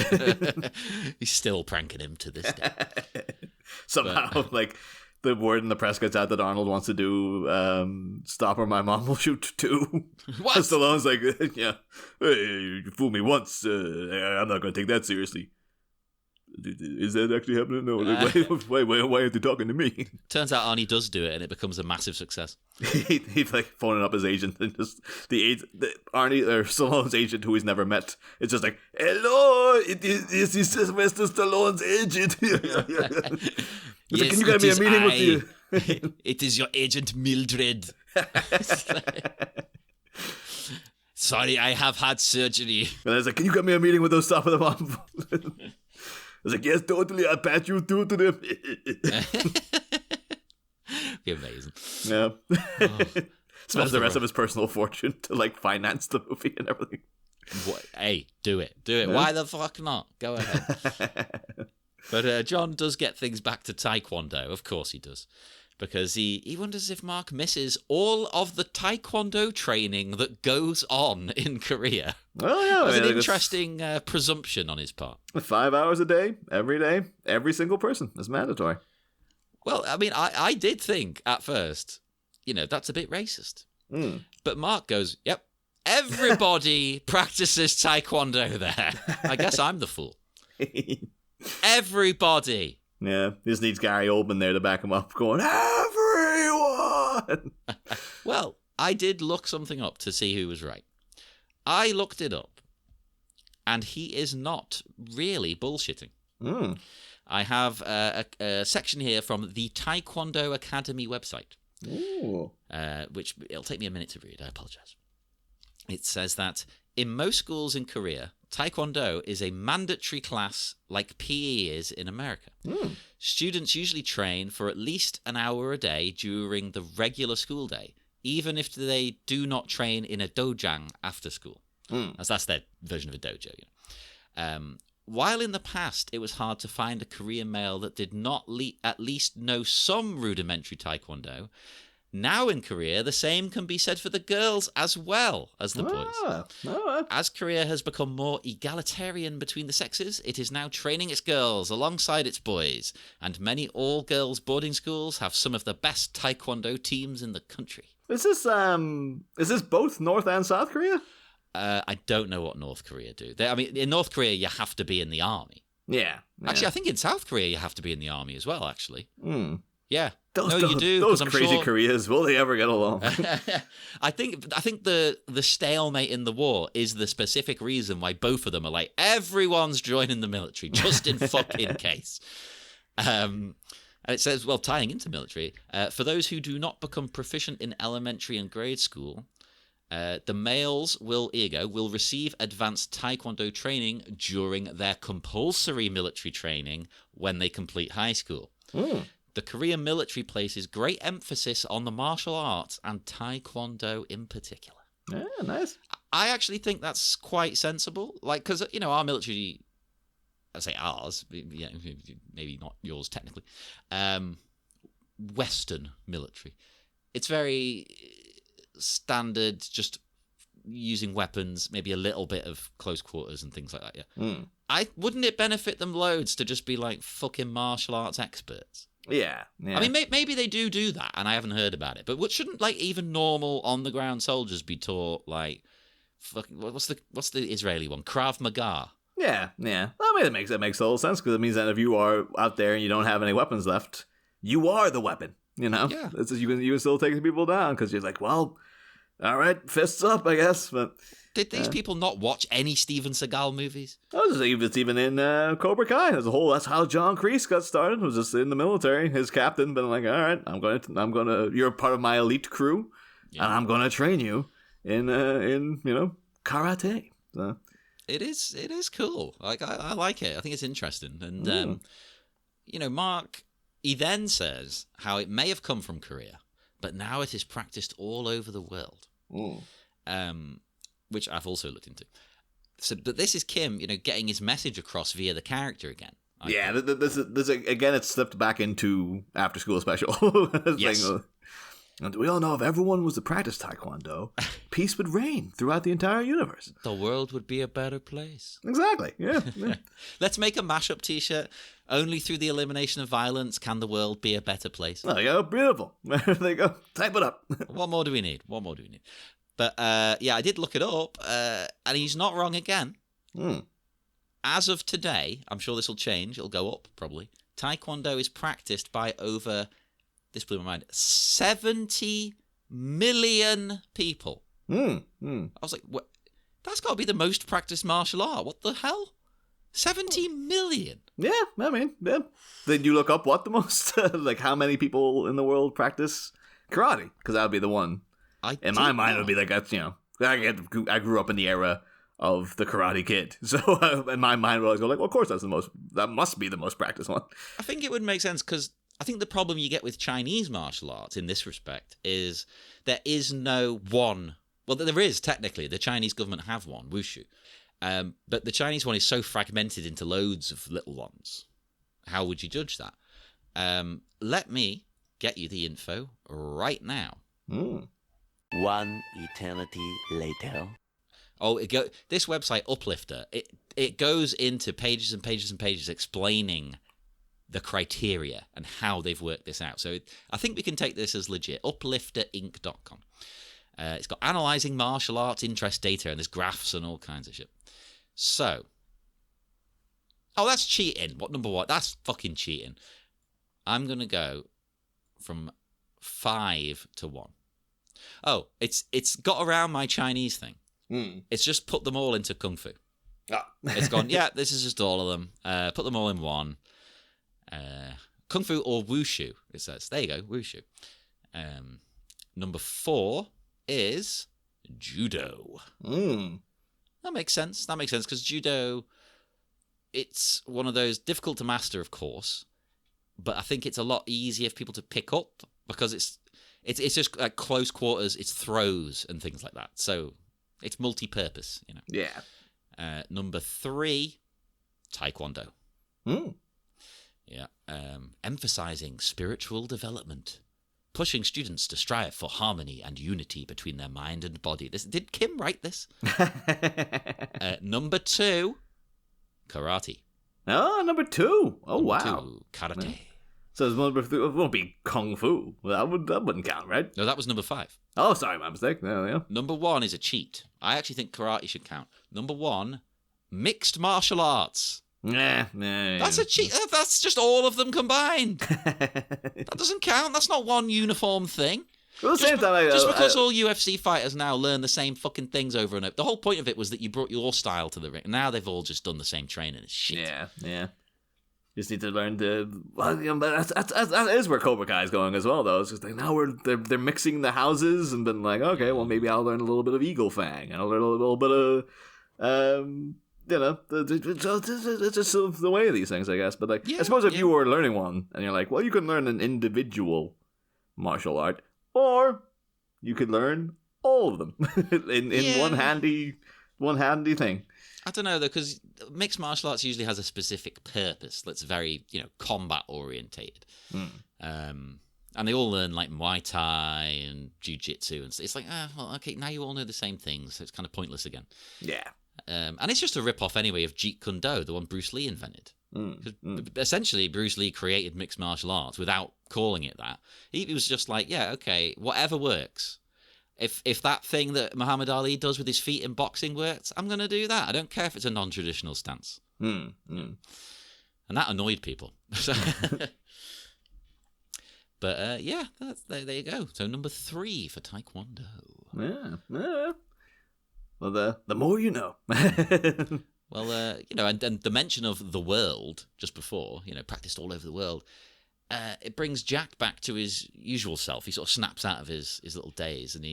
He's still pranking him to this day. Somehow, like, the word in the press gets out that Arnold wants to do Stop or My Mom Will Shoot 2. What? And Stallone's like, yeah, hey, you fooled me once. I'm not going to take that seriously. Is that actually happening? No. Why aren't you talking to me? Turns out Arnie does do it, and it becomes a massive success. He's like phoning up his agent, and just Arnie or Stallone's agent, who he's never met. It's just like, hello, this is Sylvester Stallone's agent. Yes, like, can you get me a meeting with you? It is your agent Mildred. Sorry, I have had surgery. And I was like, can you get me a meeting with those top of the bomb? I was like, yes, totally. I'll patch you through to them. Be amazing. Yeah. Oh. Spends the rest of his personal fortune to like finance the movie and everything. What? Hey, do it. Yeah. Why the fuck not? Go ahead. But John does get things back to Taekwondo. Of course he does. Because he wonders if Mark misses all of the Taekwondo training that goes on in Korea. Oh, yeah. That's an interesting presumption on his part. 5 hours a day, every single person. It's mandatory. Well, I mean, I did think at first, that's a bit racist. But Mark goes, yep, everybody practices Taekwondo there. I guess I'm the fool. Everybody. Yeah, he just needs Gary Oldman there to back him up, going, everyone! Well, I did look something up to see who was right. I looked it up, and he is not really bullshitting. I have a section here from the Taekwondo Academy website, which it'll take me a minute to read. I apologize. It says that in most schools in Korea, Taekwondo is a mandatory class like PE is in America. Students usually train for at least an hour a day during the regular school day, even if they do not train in a dojang after school. As that's their version of a dojo. While in the past it was hard to find a Korean male that did not at least know some rudimentary Taekwondo, now in Korea, the same can be said for the girls as well as the boys. As Korea has become more egalitarian between the sexes, it is now training its girls alongside its boys, and many all-girls boarding schools have some of the best Taekwondo teams in the country. Is this both North and South Korea? I don't know what North Korea do. In North Korea, you have to be in the army. Yeah. Actually, I think in South Korea, you have to be in the army as well, actually. Yeah. You do. Those crazy Koreas, will they ever get along? I think the stalemate in the war is the specific reason why both of them are like, everyone's joining the military, just in fucking case. And it says, well, tying into military, for those who do not become proficient in elementary and grade school, the males will receive advanced Taekwondo training during their compulsory military training when they complete high school. The Korean military places great emphasis on the martial arts and Taekwondo in particular. Yeah, nice. I actually think that's quite sensible. Like, because, our military, I say ours, maybe not yours technically, Western military. It's very standard, just using weapons, maybe a little bit of close quarters and things like that, yeah. Wouldn't it benefit them loads to just be like fucking martial arts experts? Yeah. I mean, maybe they do that, and I haven't heard about it. But shouldn't even normal on the ground soldiers be taught fucking what's the Israeli one? Krav Maga. Yeah. I mean, that makes total sense, because it means that if you are out there and you don't have any weapons left, you are the weapon. Yeah. You can still take the people down, because you're like, well, all right, fists up, I guess. But did these people not watch any Steven Seagal movies? It's even in Cobra Kai as a whole. That's how John Kreese got started. Was just in the military. His captain been like, all right, I'm gonna. You're part of my elite crew, and I'm gonna train you in karate. So. It is cool. Like I like it. I think it's interesting. And Mark, he then says how it may have come from Korea, but now it is practiced all over the world. Which I've also looked into. So, but this is Kim, getting his message across via the character again. This is again. It's slipped back into after school special. Yes. And we all know if everyone was to practice Taekwondo, peace would reign throughout the entire universe. The world would be a better place. Exactly. Yeah. Let's make a mashup T-shirt. Only through the elimination of violence can the world be a better place. Oh, yeah, beautiful. There you go. Type it up. What more do we need? But I did look it up, and he's not wrong again. As of today, I'm sure this will change. It'll go up, probably. Taekwondo is practiced by over, this blew my mind, 70 million people. I was like, what? That's got to be the most practiced martial art. What the hell? 70 million? Yeah, I mean, yeah. Did you look up what the most, like how many people in the world practice karate? Because that would be the one. In my mind, it would be like, that's, I grew up in the era of the Karate Kid. So in my mind, I always go like, well, of course, that must be the most practiced one. I think it would make sense because I think the problem you get with Chinese martial arts in this respect is there is no one. Well, there is technically. The Chinese government have one, wushu. But the Chinese one is so fragmented into loads of little ones. How would you judge that? Let me get you the info right now. One eternity later. Oh, this website, Uplifter, it goes into pages and pages and pages explaining the criteria and how they've worked this out. So I think we can take this as legit. Uplifterinc.com. It's got analysing martial arts interest data, and there's graphs and all kinds of shit. So, that's cheating. What number what? That's fucking cheating. I'm going to go from 5 to 1. Oh, it's got around my Chinese thing. It's just put them all into Kung Fu. It's gone, yeah, this is just all of them. Put them all in one. Kung Fu or Wushu, it says. There you go, Wushu. Number 4 is Judo. That makes sense. Because Judo, it's one of those difficult to master, of course, but I think it's a lot easier for people to pick up because it's just like close quarters, it's throws and things like that. So it's multi-purpose, Yeah. Number 3, Taekwondo. Yeah. Emphasizing spiritual development, pushing students to strive for harmony and unity between their mind and body. Did Kim write this? Number 2, karate. Oh, number 2. Oh, Number wow. 2, karate. Yeah. So number 3 won't be kung fu. That wouldn't count, right? No, that was number 5. Oh, sorry, my mistake. Yeah. Number 1 is a cheat. I actually think karate should count. Number 1, mixed martial arts. Nah. That's a cheat. That's just all of them combined. That doesn't count. That's not one uniform thing. Well, at the same time, just because all UFC fighters now learn the same fucking things over and over. The whole point of it was that you brought your style to the ring. Now they've all just done the same training. It's shit. Yeah. Just need to learn to. Well, that is where Cobra Kai is going as well, though. It's just like now they're mixing the houses and been like, okay, well maybe I'll learn a little bit of Eagle Fang and I'll learn a little bit of it's just the way of these things, I guess. But like, I suppose if you were learning one and you're like, well, you can learn an individual martial art, or you could learn all of them in one handy thing. I don't know though, because mixed martial arts usually has a specific purpose that's very combat orientated. And they all learn like Muay Thai and Jiu-Jitsu, and it's like, well, okay, now you all know the same things, so it's kind of pointless again. Yeah. And it's just a rip-off anyway of Jeet Kune Do, the one Bruce Lee invented. Essentially, Bruce Lee created mixed martial arts without calling it that. He was just like, yeah, okay, whatever works. If that thing that Muhammad Ali does with his feet in boxing works, I'm going to do that. I don't care if it's a non-traditional stance. And that annoyed people. But there you go. So number 3 for Taekwondo. Yeah. Well, the more you know. Well, and the mention of the world just before, practiced all over the world, it brings Jack back to his usual self. He sort of snaps out of his little days, and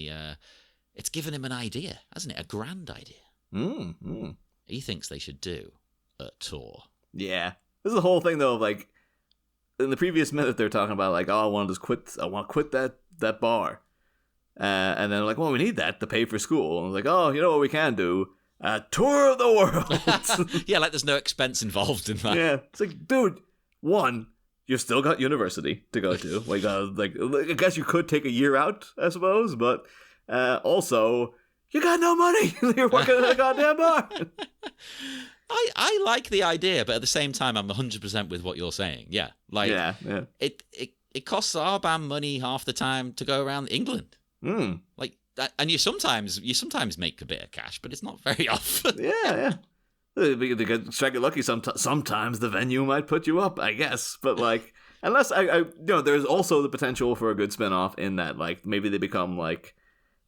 it's given him an idea, hasn't it? A grand idea. He thinks they should do a tour. Yeah. This is the whole thing, though, of like, in the previous minute, they're talking about, like, oh, I want to quit that bar. And then like, well, we need that to pay for school. And I was like, oh, you know what we can do? A tour of the world. Yeah, like there's no expense involved in that. Yeah, it's like, dude, one, you've still got university to go to. Like, I guess you could take a year out, I suppose, but also, you got no money. You're working at a goddamn bar. I like the idea, but at the same time, I'm 100% with what you're saying. Yeah, like, yeah. It costs our band money half the time to go around England. Like that, and you sometimes make a bit of cash, but it's not very often. Yeah. They strike it lucky. Sometimes the venue might put you up, I guess. But like, unless I there's also the potential for a good spinoff in that, like, maybe they become like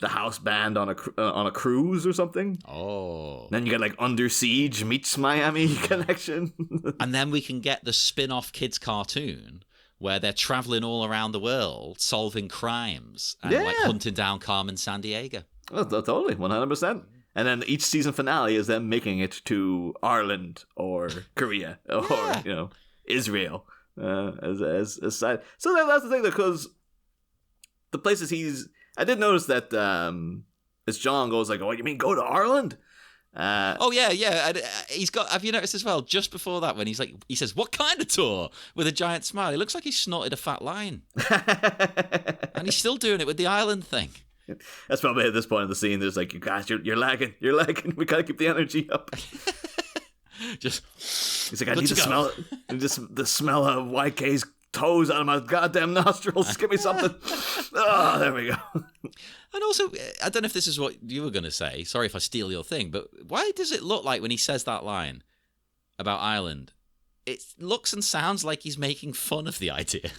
the house band on a cruise or something. Oh. Then you get like Under Siege meets Miami connection. And then we can get the spin-off kids cartoon where they're traveling all around the world solving crimes and like hunting down Carmen Sandiego. Oh, totally, 100%. And then each season finale is them making it to Ireland or Korea or Israel as side. So that's the thing, because the places I did notice that as John goes like, "Oh, you mean go to Ireland?" Oh yeah. He's got. Have you noticed as well? Just before that, when he says, "What kind of tour?" with a giant smile. It looks like he snorted a fat lion, and he's still doing it with the island thing. That's probably at this point in the scene. There's like, "You guys, you're lagging. We gotta keep the energy up." He's like, "I need to smell it. Just the smell of YK's toes out of my goddamn nostrils. Give me something." Oh, there we go. And also, I don't know if this is what you were going to say. Sorry if I steal your thing, but why does it look like when he says that line about Ireland, it looks and sounds like he's making fun of the idea?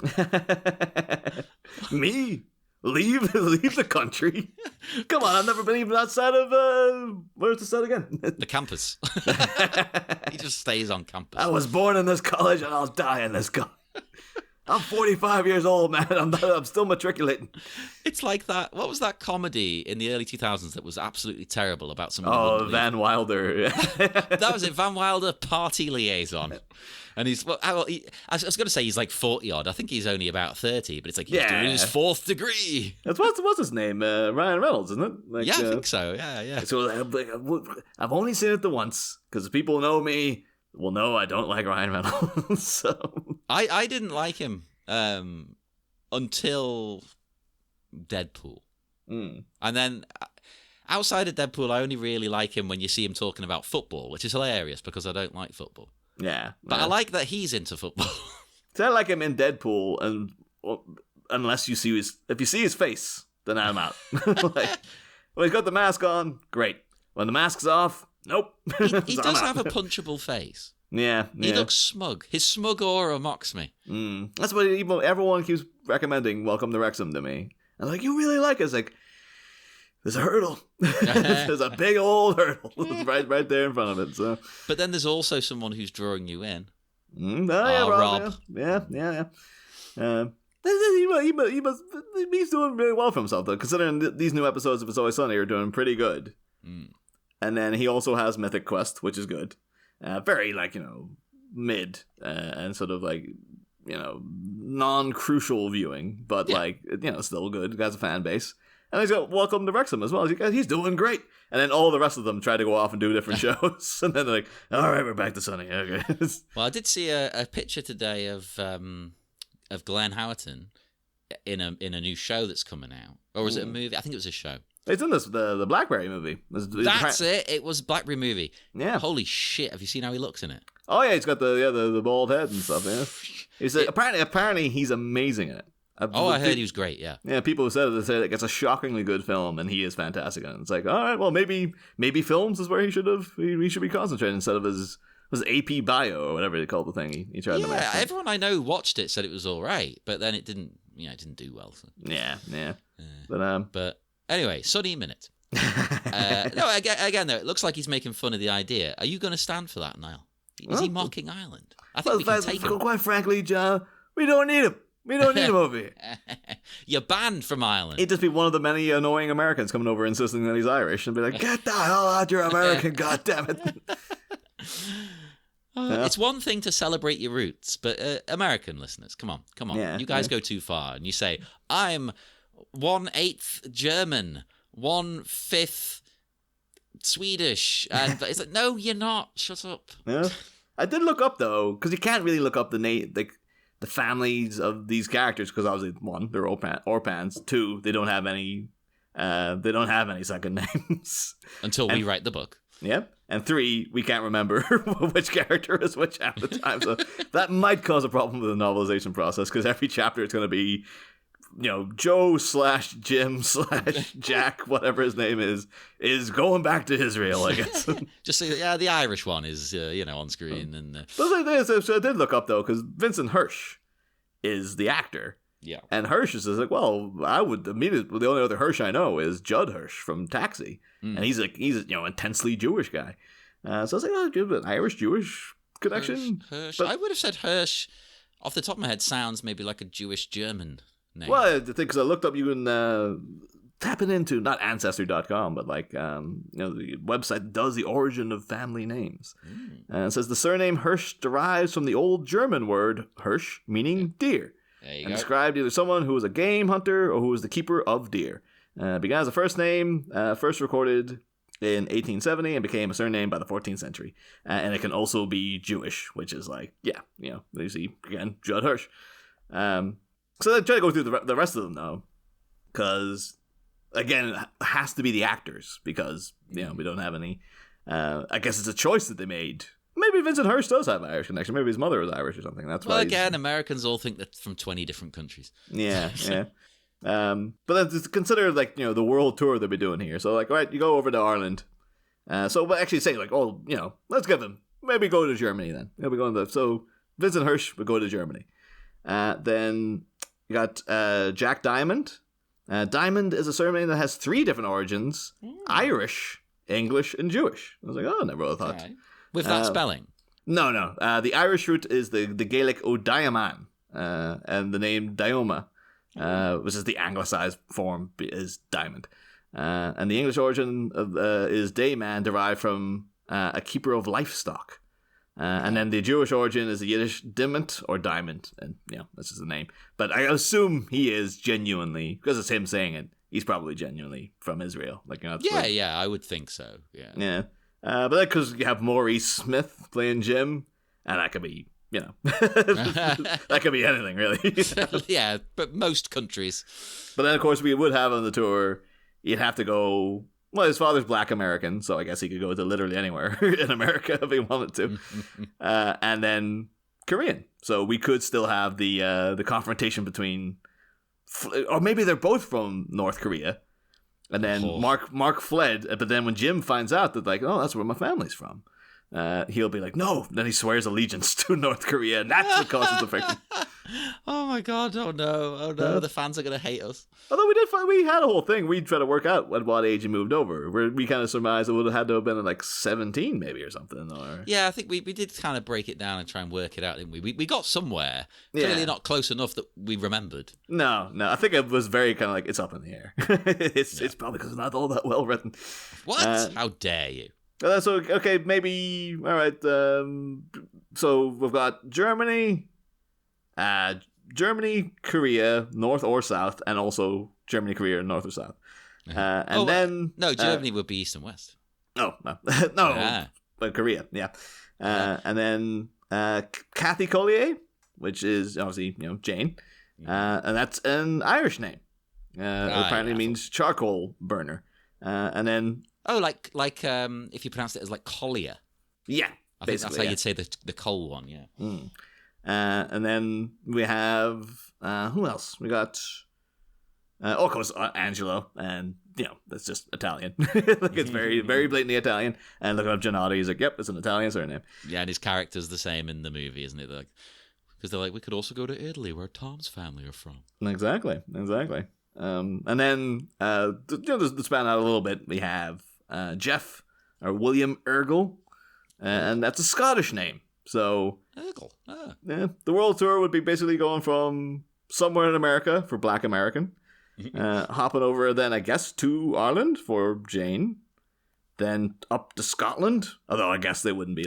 Me? Leave the country? Come on, I've never been even outside of, where's the set again? The campus. He just stays on campus. I was born in this college and I'll die in this college. I'm 45 years old, man. I'm still matriculating. It's like that. What was that comedy in the early 2000s that was absolutely terrible about someone? Oh, Van Wilder. That was it. Van Wilder, party liaison. And he's, I was going to say he's like 40 odd. I think he's only about 30, but it's like he's doing his fourth degree. That's what's his name? Ryan Reynolds, isn't it? Like, I think so. Yeah. So I've only seen it the once because people know me. Well, no, I don't like Ryan Reynolds. So I didn't like him until Deadpool. And then outside of Deadpool, I only really like him when you see him talking about football, which is hilarious because I don't like football. Yeah. But I like that he's into football. So I like him in Deadpool, and unless you see if you see his face, then I'm out. Like, when he's got the mask on, great. When the mask's off, nope. He does have a punchable face. Yeah. He looks smug. His smug aura mocks me. That's what everyone keeps recommending Welcome to Wrexham to me. I'm like, you really like it? It's like, there's a hurdle. There's a big old hurdle right there in front of it. So, but then there's also someone who's drawing you in. Rob. Yeah. He's doing really well for himself, though, considering these new episodes of It's Always Sunny are doing pretty good. And then he also has Mythic Quest, which is good. Very, mid and sort of non-crucial viewing, but still good. The guy's a fan base. And he's got Welcome to Wrexham as well. He's doing great. And then all the rest of them try to go off and do different shows. And then they're like, all right, we're back to Sunny. Okay. Well, I did see a picture today of Glenn Howerton in a new show that's coming out. Or was it a movie? I think it was a show. It's in the Blackberry movie. That's it. It was Blackberry movie. Yeah. Holy shit! Have you seen how he looks in it? Oh yeah, he's got the bald head and stuff. Yeah. Apparently he's amazing in it. I heard he was great. Yeah. Yeah. People who said it, they say it's a shockingly good film, and he is fantastic in it. It's like, all right, well maybe films is where he should be concentrating instead of his AP Bio or whatever they call the thing he tried to make. Yeah. Everyone I know watched it, said it was all right, but then it didn't do well. So. Yeah. But. Anyway, Sunny Minute. No, again, though, it looks like he's making fun of the idea. Are you going to stand for that, Niall? Is he mocking Ireland? I think we can take him. Quite frankly, John, we don't need him. We don't need him over here. You're banned from Ireland. He'd just be one of the many annoying Americans coming over insisting that he's Irish and be like, get the hell out, you're American, goddammit. It's one thing to celebrate your roots, but American listeners, come on. Yeah, you guys go too far and you say, I'm 1/8 German, 1/5 Swedish, and it's like, no, you're not. Shut up. Yeah, I did look up though, because you can't really look up the families of these characters because obviously 1, they're orphans. 2, they don't have any second names until we write the book. Yep. And 3, we can't remember which character is which half the time. So that might cause a problem with the novelization process because every chapter it's going to be, Joe/Jim/Jack, whatever his name is going back to Israel, I guess. Just say, the Irish one is, on screen. And so I did look up, though, because Vincent Hirsch is the actor. Yeah. And Hirsch is like, well, I would immediately. The only other Hirsch I know is Judd Hirsch from Taxi, and he's a intensely Jewish guy. So I was like, oh, give an Irish Jewish connection. Hirsch. But, I would have said Hirsch. Off the top of my head, sounds maybe like a Jewish German name. well, the thing because I looked up, you can tap it into not Ancestry.com, but like the website that does the origin of family names. It says the surname Hirsch derives from the old German word Hirsch, meaning deer. And described either someone who was a game hunter or who was the keeper of deer. Began as a first name, first recorded in 1870, and became a surname by the 14th century. And it can also be Jewish, which is like, you see, again, Judd Hirsch. So I try to go through the rest of them, though, because, again, it has to be the actors, because, we don't have any. I guess it's a choice that they made. Maybe Vincent Hirsch does have an Irish connection. Maybe his mother was Irish or something. That's why. Well, again, Americans all think that from 20 different countries. Yeah, yeah. But then just consider the world tour they'll be doing here. So all right, you go over to Ireland. So actually say let's give them maybe go to Germany then. Maybe going to so Vincent Hirsch would go to Germany. Then you got Jack Diamond. Diamond is a surname that has 3 different origins: Irish, English, and Jewish. I was like, never would have thought. Right. With that spelling? No. The Irish root is the Gaelic O'Diaman, and the name Dioma, which is the anglicized form, is diamond. And the English origin is dayman, derived from a keeper of livestock. And then the Jewish origin is the Yiddish dimant or diamond, and that's just the name. But I assume he is genuinely, because it's him saying it, he's probably genuinely from Israel. Yeah, I would think so. Yeah. But then because you have Maurice Smith playing Jim, and that could be, that could be anything, really. Yeah, but most countries. But then, of course, we would have on the tour, you'd have to go, well, his father's Black American, so I guess he could go to literally anywhere in America if he wanted to. And then Korean. So we could still have the confrontation between, or maybe they're both from North Korea. And then Mark fled, but then when Jim finds out that that's where my family's from, he'll be like, no. Then he swears allegiance to North Korea, and that's what causes the friction. Oh my god! Oh no! The fans are gonna hate us. Although we had a whole thing. We tried to work out at what age he moved over. We kind of surmised it would have had to have been at 17 maybe or something. Or yeah, I think we did kind of break it down and try and work it out, didn't we? We got somewhere. Clearly not close enough that we remembered. No. I think it was very kind of it's up in the air. It's probably because it's not all that well written. What? How dare you? So okay, maybe all right. So we've got Germany, Korea, North or South, and also Germany, Korea, North or South. Germany would be East and West. No, but Korea, yeah. And then Kathy Collier, which is obviously Jane, and that's an Irish name. Apparently means charcoal burner. And then like if you pronounce it as Collier. Yeah, I think that's how you'd say the coal one. Yeah. And then we have who else? We got of course Angelo, and that's just Italian. It's very very blatantly Italian. And looking up Giannotti, he's like, yep, it's an Italian surname. Yeah, and his character's the same in the movie, isn't it? Because they're like, we could also go to Italy, where Tom's family are from. Exactly. And then to span out a little bit, we have Jeff or William Ergel, and that's a Scottish name. So yeah, the world tour would be basically going from somewhere in America for Black American, hopping over then I guess to Ireland for Jane, then up to Scotland. Although I guess they wouldn't be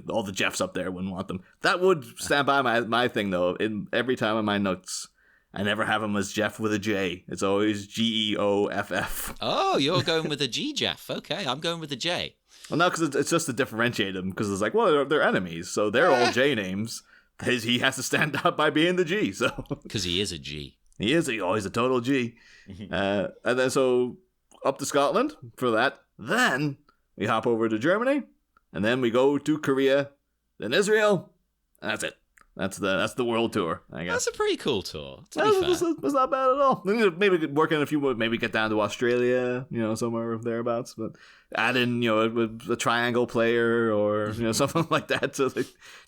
all the Jeffs up there wouldn't want them. That would stand by my thing though. In every time in my notes, I never have him as Jeff with a J. It's always Geoff. Oh, you're going with a G, Jeff. Okay, I'm going with a J. Well, no, because it's just to differentiate them. Because it's they're enemies, so they're all J names. He has to stand up by being the G. So because he is a G. He is. He's a total G. And then so up to Scotland for that. Then we hop over to Germany, and then we go to Korea, then Israel, and that's it. That's the world tour, I guess. That's a pretty cool tour, to be fair. That's not bad at all. Maybe work in a few, maybe get down to Australia, somewhere thereabouts. But add in, a triangle player or, something like that. So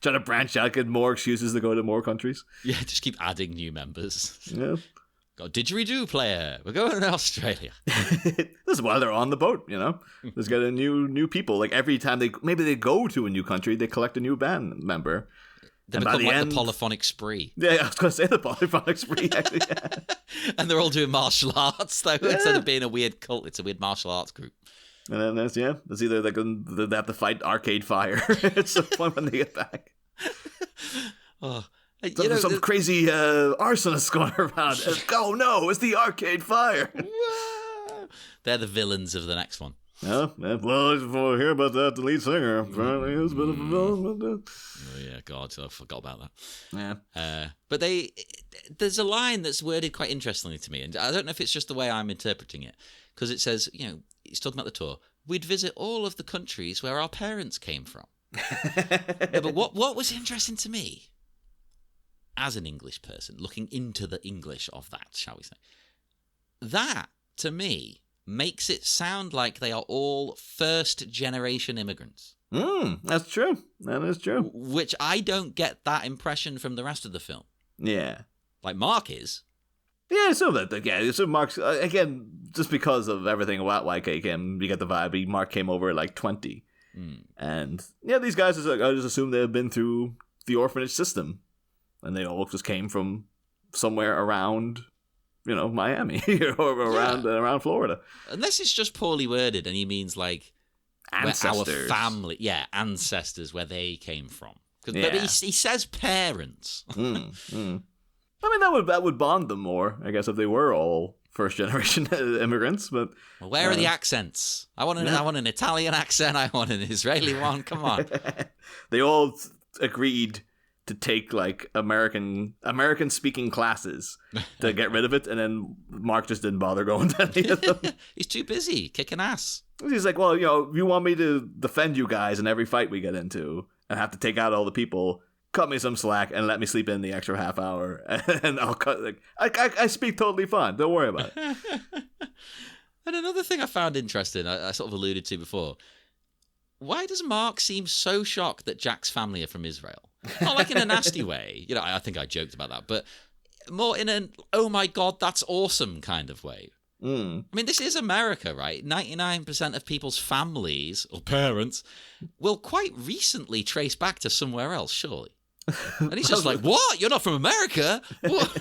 try to branch out, get more excuses to go to more countries. Yeah, just keep adding new members. Yeah. Got didgeridoo player. We're going to Australia. This is while they're on the boat, There's got a new people. Like every time they go to a new country, they collect a new band member. They become like the polyphonic spree. Yeah, I was going to say the polyphonic spree, actually. Yeah. And they're all doing martial arts, though. Yeah. Instead of being a weird cult, it's a weird martial arts group. And then that's either they have to fight Arcade Fire. It's so fun when they get back. Some crazy arsonist going around. Oh no, it's the Arcade Fire. They're the villains of the next one. Yeah, well, I hear about that, the lead singer apparently is a bit of a villain. Oh yeah, God, I forgot about that. Yeah. But there's a line that's worded quite interestingly to me, and I don't know if it's just the way I'm interpreting it, because it says, he's talking about the tour. We'd visit all of the countries where our parents came from. Yeah, but what was interesting to me, as an English person, looking into the English of that, shall we say, that, to me, makes it sound like they are all first-generation immigrants. That's true. That is true. Which I don't get that impression from the rest of the film. Yeah. Like Mark is. Yeah, so Mark's, again, just because of everything about YK came, you get the vibe, Mark came over at like 20. And, these guys, I just assume they've been through the orphanage system. And they all just came from somewhere around, Miami or around Florida. Unless it's just poorly worded and he means like ancestors. Our family, ancestors, where they came from. But he says parents. I mean, that would bond them more, I guess, if they were all first generation immigrants. But where are the accents? I want an Italian accent. I want an Israeli one. Come on. They all agreed to take like American speaking classes to get rid of it, and then Mark just didn't bother going to any of them. He's too busy kicking ass. He's like, well, you want me to defend you guys in every fight we get into and have to take out all the people, cut me some slack and let me sleep in the extra half hour, and I'll cut. I speak totally fine. Don't worry about it. And another thing I found interesting, I sort of alluded to before. Why does Mark seem so shocked that Jack's family are from Israel? Not like in a nasty way. I think I joked about that, but more in an, oh my God, that's awesome kind of way. I mean, this is America, right? 99% of people's families or parents will quite recently trace back to somewhere else, surely. And he's just like, what? You're not from America? What?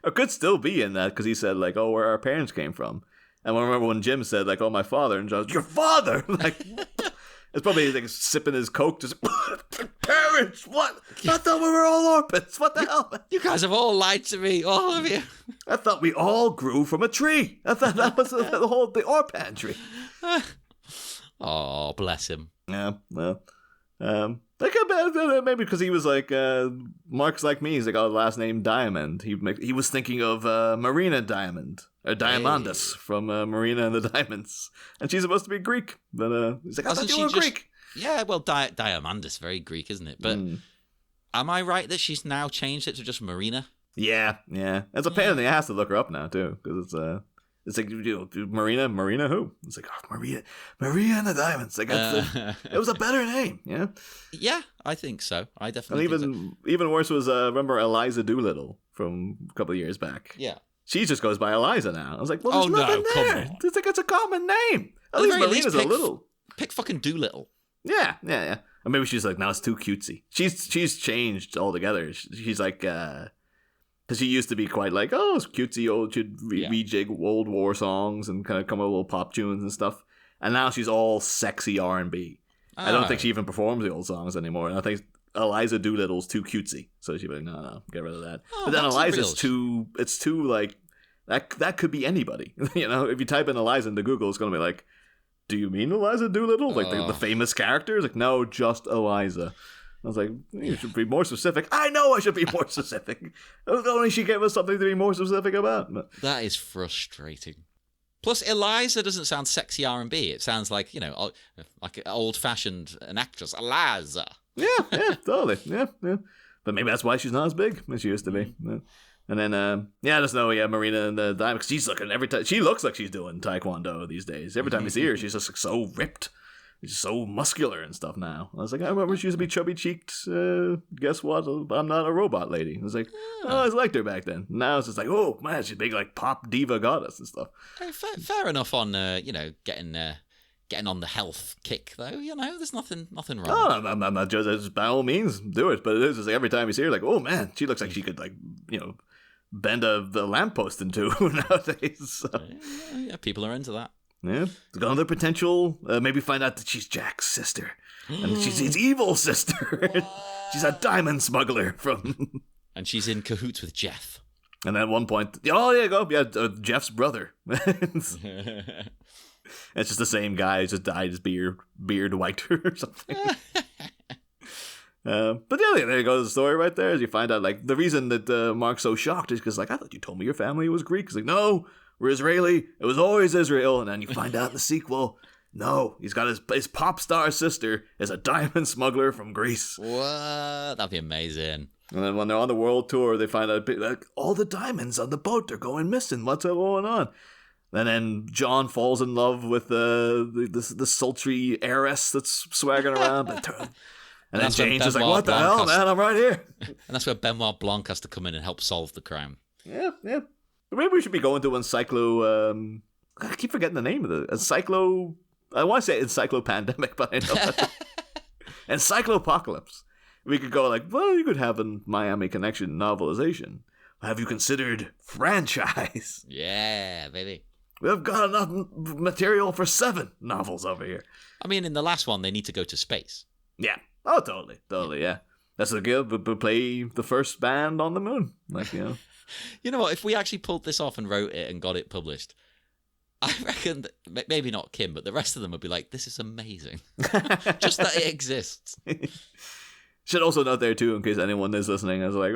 It could still be in that, because he said, like, where our parents came from. And I remember when Jim said, like, my father, and John's, your father? Like, it's probably like sipping his Coke, just, parents, what? I thought we were all orphans. What the hell? You guys have all lied to me, all of you. I thought we all grew from a tree. I thought that was the orphan tree. Oh, bless him. Yeah, well, maybe because he was like, Mark's like me. He's like, last name Diamond. He was thinking of Marina Diamond. Or Diamandis from Marina and the Diamonds. And she's supposed to be Greek. But he's like, I thought you were Greek. Yeah, well, Diamandis, very Greek, isn't it? But am I right that she's now changed it to just Marina? Yeah. It's a pain in the ass to look her up now, too. Because it's like, Marina who? It's like, Maria and the Diamonds. Like, it was a better name, yeah? Yeah, I think so. I definitely think so. Even worse was, remember Eliza Doolittle from a couple of years back? Yeah. She just goes by Eliza now. I was like, well, there's nothing there. It's like, it's a common name. At least Marina's a little. Pick fucking Doolittle. Yeah. Or maybe she's like, no, it's too cutesy. She's changed altogether. She's like, because she used to be quite like, it's cutesy old, she'd rejig old war songs and kind of come up with little pop tunes and stuff. And now she's all sexy R&B. I don't think she even performs the old songs anymore. And I think Eliza Doolittle's too cutesy, so she'd be like, no, get rid of that. But then Eliza's too like, that could be anybody. If you type in Eliza into Google, it's going to be like, do you mean Eliza Doolittle? Like the famous characters? Like, no, just Eliza. I was like, you should be more specific. I know I should be more specific. Only she gave us something to be more specific about. But that is frustrating. Plus, Eliza doesn't sound sexy R&B. It sounds like, like an old-fashioned an actress, Eliza. Yeah, totally. Yeah. But maybe that's why she's not as big as she used to be. And then, I just know, Marina and the Diamond, she's looking every time. She looks like she's doing taekwondo these days. Every time you see her, she's just like, so ripped. She's so muscular and stuff now. I was like, I remember she used to be chubby-cheeked. Guess what? I'm not a robot lady. I was like, I always liked her back then. Now it's just like, oh, man, she's big, like, pop diva goddess and stuff. Fair enough on, getting on the health kick, though. There's nothing wrong. Oh, I'm not just, by all means, do it. But it is just like every time you see her, like, oh, man, she looks like she could, like, bend a lamppost in two nowadays. So. Yeah, people are into that. Yeah, got another potential. Maybe find out that she's Jack's sister, and she's his evil sister. She's a diamond smuggler from. And she's in cahoots with Jeff. And then at one point, Jeff's brother. It's just the same guy. He just dyed his beard whiter or something. But yeah, there goes the story right there. As you find out, like, the reason that Mark's so shocked is because, like, I thought you told me your family was Greek. He's like, no, we're Israeli. It was always Israel. And then you find out in the sequel, no, he's got his pop star sister is a diamond smuggler from Greece. What? That'd be amazing. And then when they're on the world tour, they find out, like, all the diamonds on the boat are going missing. What's going on? And then John falls in love with the sultry heiress that's swaggering around. And then James is like, what the hell, man? I'm right here. And that's where Benoit Blanc has to come in and help solve the crime. Yeah. Maybe we should be going to Encyclo... I keep forgetting the name of the... Encyclo... I want to say Encyclo-Pandemic, but I know that. Encyclopocalypse. We could go like, well, you could have a Miami Connection novelization. Have you considered franchise? Yeah, baby. We've got enough material for 7 novels over here. I mean, in the last one, they need to go to space. Yeah. Oh, totally, yeah. That's the guild. We play the first band on the moon. Like, You know what? If we actually pulled this off and wrote it and got it published, I reckon that maybe not Kim, but the rest of them would be like, this is amazing. Just that it exists. Should also note there, too, in case anyone is listening, I was like,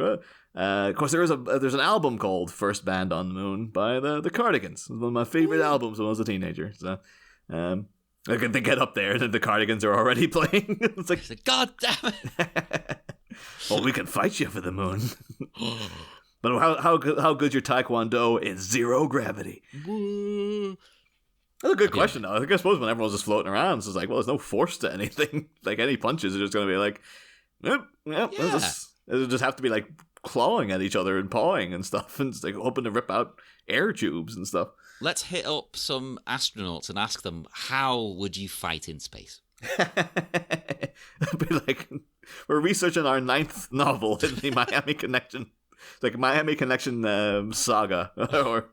of course, there's an album called First Band on the Moon by the Cardigans. It was one of my favorite albums when I was a teenager. So, they get up there, and then the Cardigans are already playing. It's like, God damn it! Well, we can fight you for the moon. But how good's your taekwondo in zero gravity? That's a good question, though. I suppose when everyone's just floating around, it's just like, well, there's no force to anything. Like, any punches are just going to be like, yep. It'll just have to be like clawing at each other and pawing and stuff, and just like hoping to rip out air tubes and stuff. Let's hit up some astronauts and ask them, how would you fight in space? It'll be like, we're researching our 9th novel in the Miami Connection. It's like Miami Connection saga, or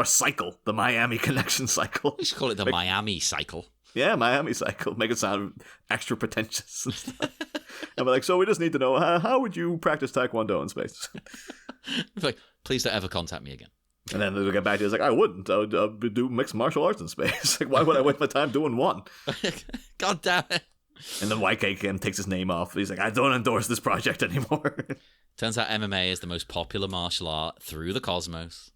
cycle, the Miami Connection cycle. We should call it the Miami cycle. Yeah, Miami cycle. Make it sound extra pretentious and stuff. And we're like, so we just need to know, how would you practice Taekwondo in space? Like, please don't ever contact me again. And then they'll get back to you, it's like, I wouldn't. I would do mixed martial arts in space. Like, why would I waste my time doing one? God damn it. And then YKKM takes his name off. He's like, I don't endorse this project anymore. Turns out MMA is the most popular martial art through the cosmos.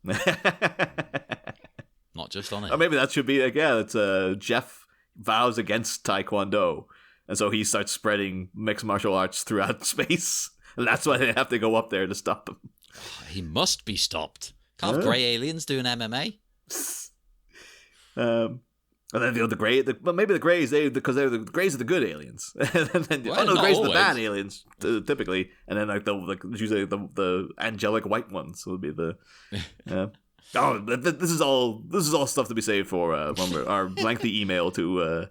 Not just on it. Or maybe that should be like, it's Jeff vows against Taekwondo. And so he starts spreading mixed martial arts throughout space. And that's why they have to go up there to stop him. He must be stopped. Can't have grey aliens doing MMA. And then maybe the Greys, because the Greys are the good aliens. And then, the Greys are the bad aliens, typically. And then usually the angelic white ones would be the. This is all stuff to be saved for our lengthy email to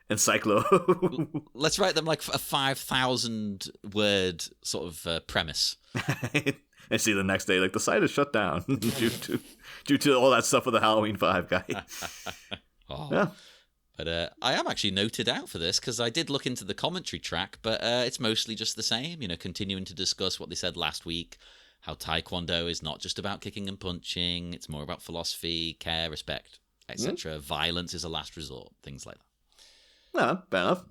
Encyclo. Let's write them like a 5,000 word sort of premise. And see the next day, like, the site is shut down due to all that stuff with the Halloween 5 guy. Yeah. But I am actually noted out for this because I did look into the commentary track, but it's mostly just the same, continuing to discuss what they said last week, how Taekwondo is not just about kicking and punching, it's more about philosophy, care, respect, etc. Violence is a last resort, things like that. Yeah, fair enough.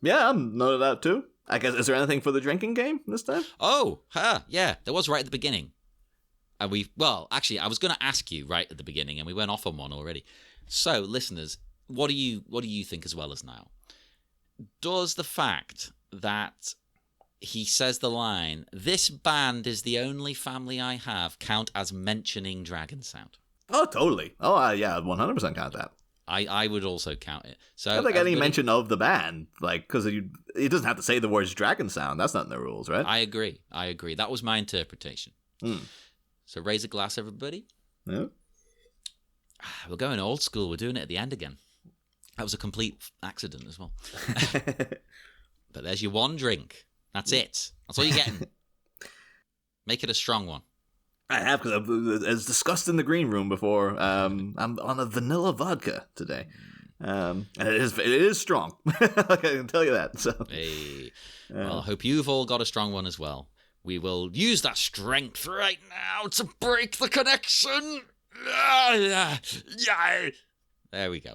Yeah, I'm noted out too. I guess, is there anything for the drinking game this time? Yeah, there was right at the beginning. And actually, I was going to ask you right at the beginning, and we went off on one already. So, listeners, what do you think as well as now? Does the fact that he says the line, "This band is the only family I have," count as mentioning Dragon Sound? Oh, totally. Oh, yeah, 100% count that. I would also count it. So I think any mention of the band, like, because it doesn't have to say the words Dragon Sound. That's not in the rules, right? I agree. That was my interpretation. So raise a glass, everybody. Yeah. We're going old school. We're doing it at the end again. That was a complete accident as well. But there's your one drink. That's it. That's all you're getting. Make it a strong one. I have, because as discussed in the green room before, I'm on a vanilla vodka today. And it is strong. I can tell you that. So. Hey. Well, I hope you've all got a strong one as well. We will use that strength right now to break the connection. There we go.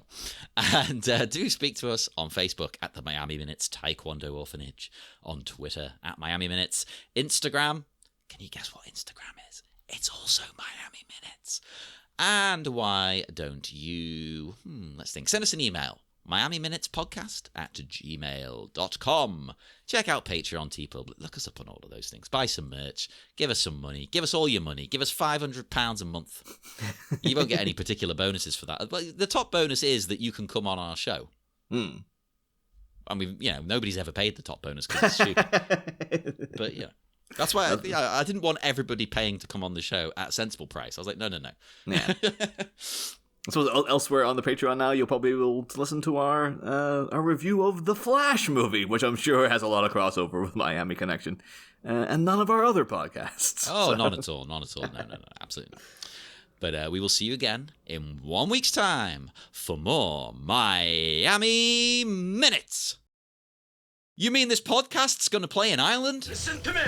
And do speak to us on Facebook at the Miami Minutes Taekwondo Orphanage, on Twitter at Miami Minutes, Instagram. Can you guess what Instagram is? It's also Miami Minutes. And why don't you, let's think, send us an email, miamiminutespodcast@gmail.com. Check out Patreon, TeePublic, look us up on all of those things. Buy some merch, give us some money, give us all your money, give us £500 a month. You won't get any particular bonuses for that. But the top bonus is that you can come on our show. I mean, nobody's ever paid the top bonus because it's stupid. But yeah. That's why I didn't want everybody paying to come on the show at a sensible price. I was like, no. Yeah. So elsewhere on the Patreon now, you'll probably will listen to our review of the Flash movie, which I'm sure has a lot of crossover with Miami Connection, and none of our other podcasts. Oh, so. Not at all. No, absolutely not. But we will see you again in 1 week's time for more Miami Minutes. You mean this podcast's going to play in Ireland? Listen to me.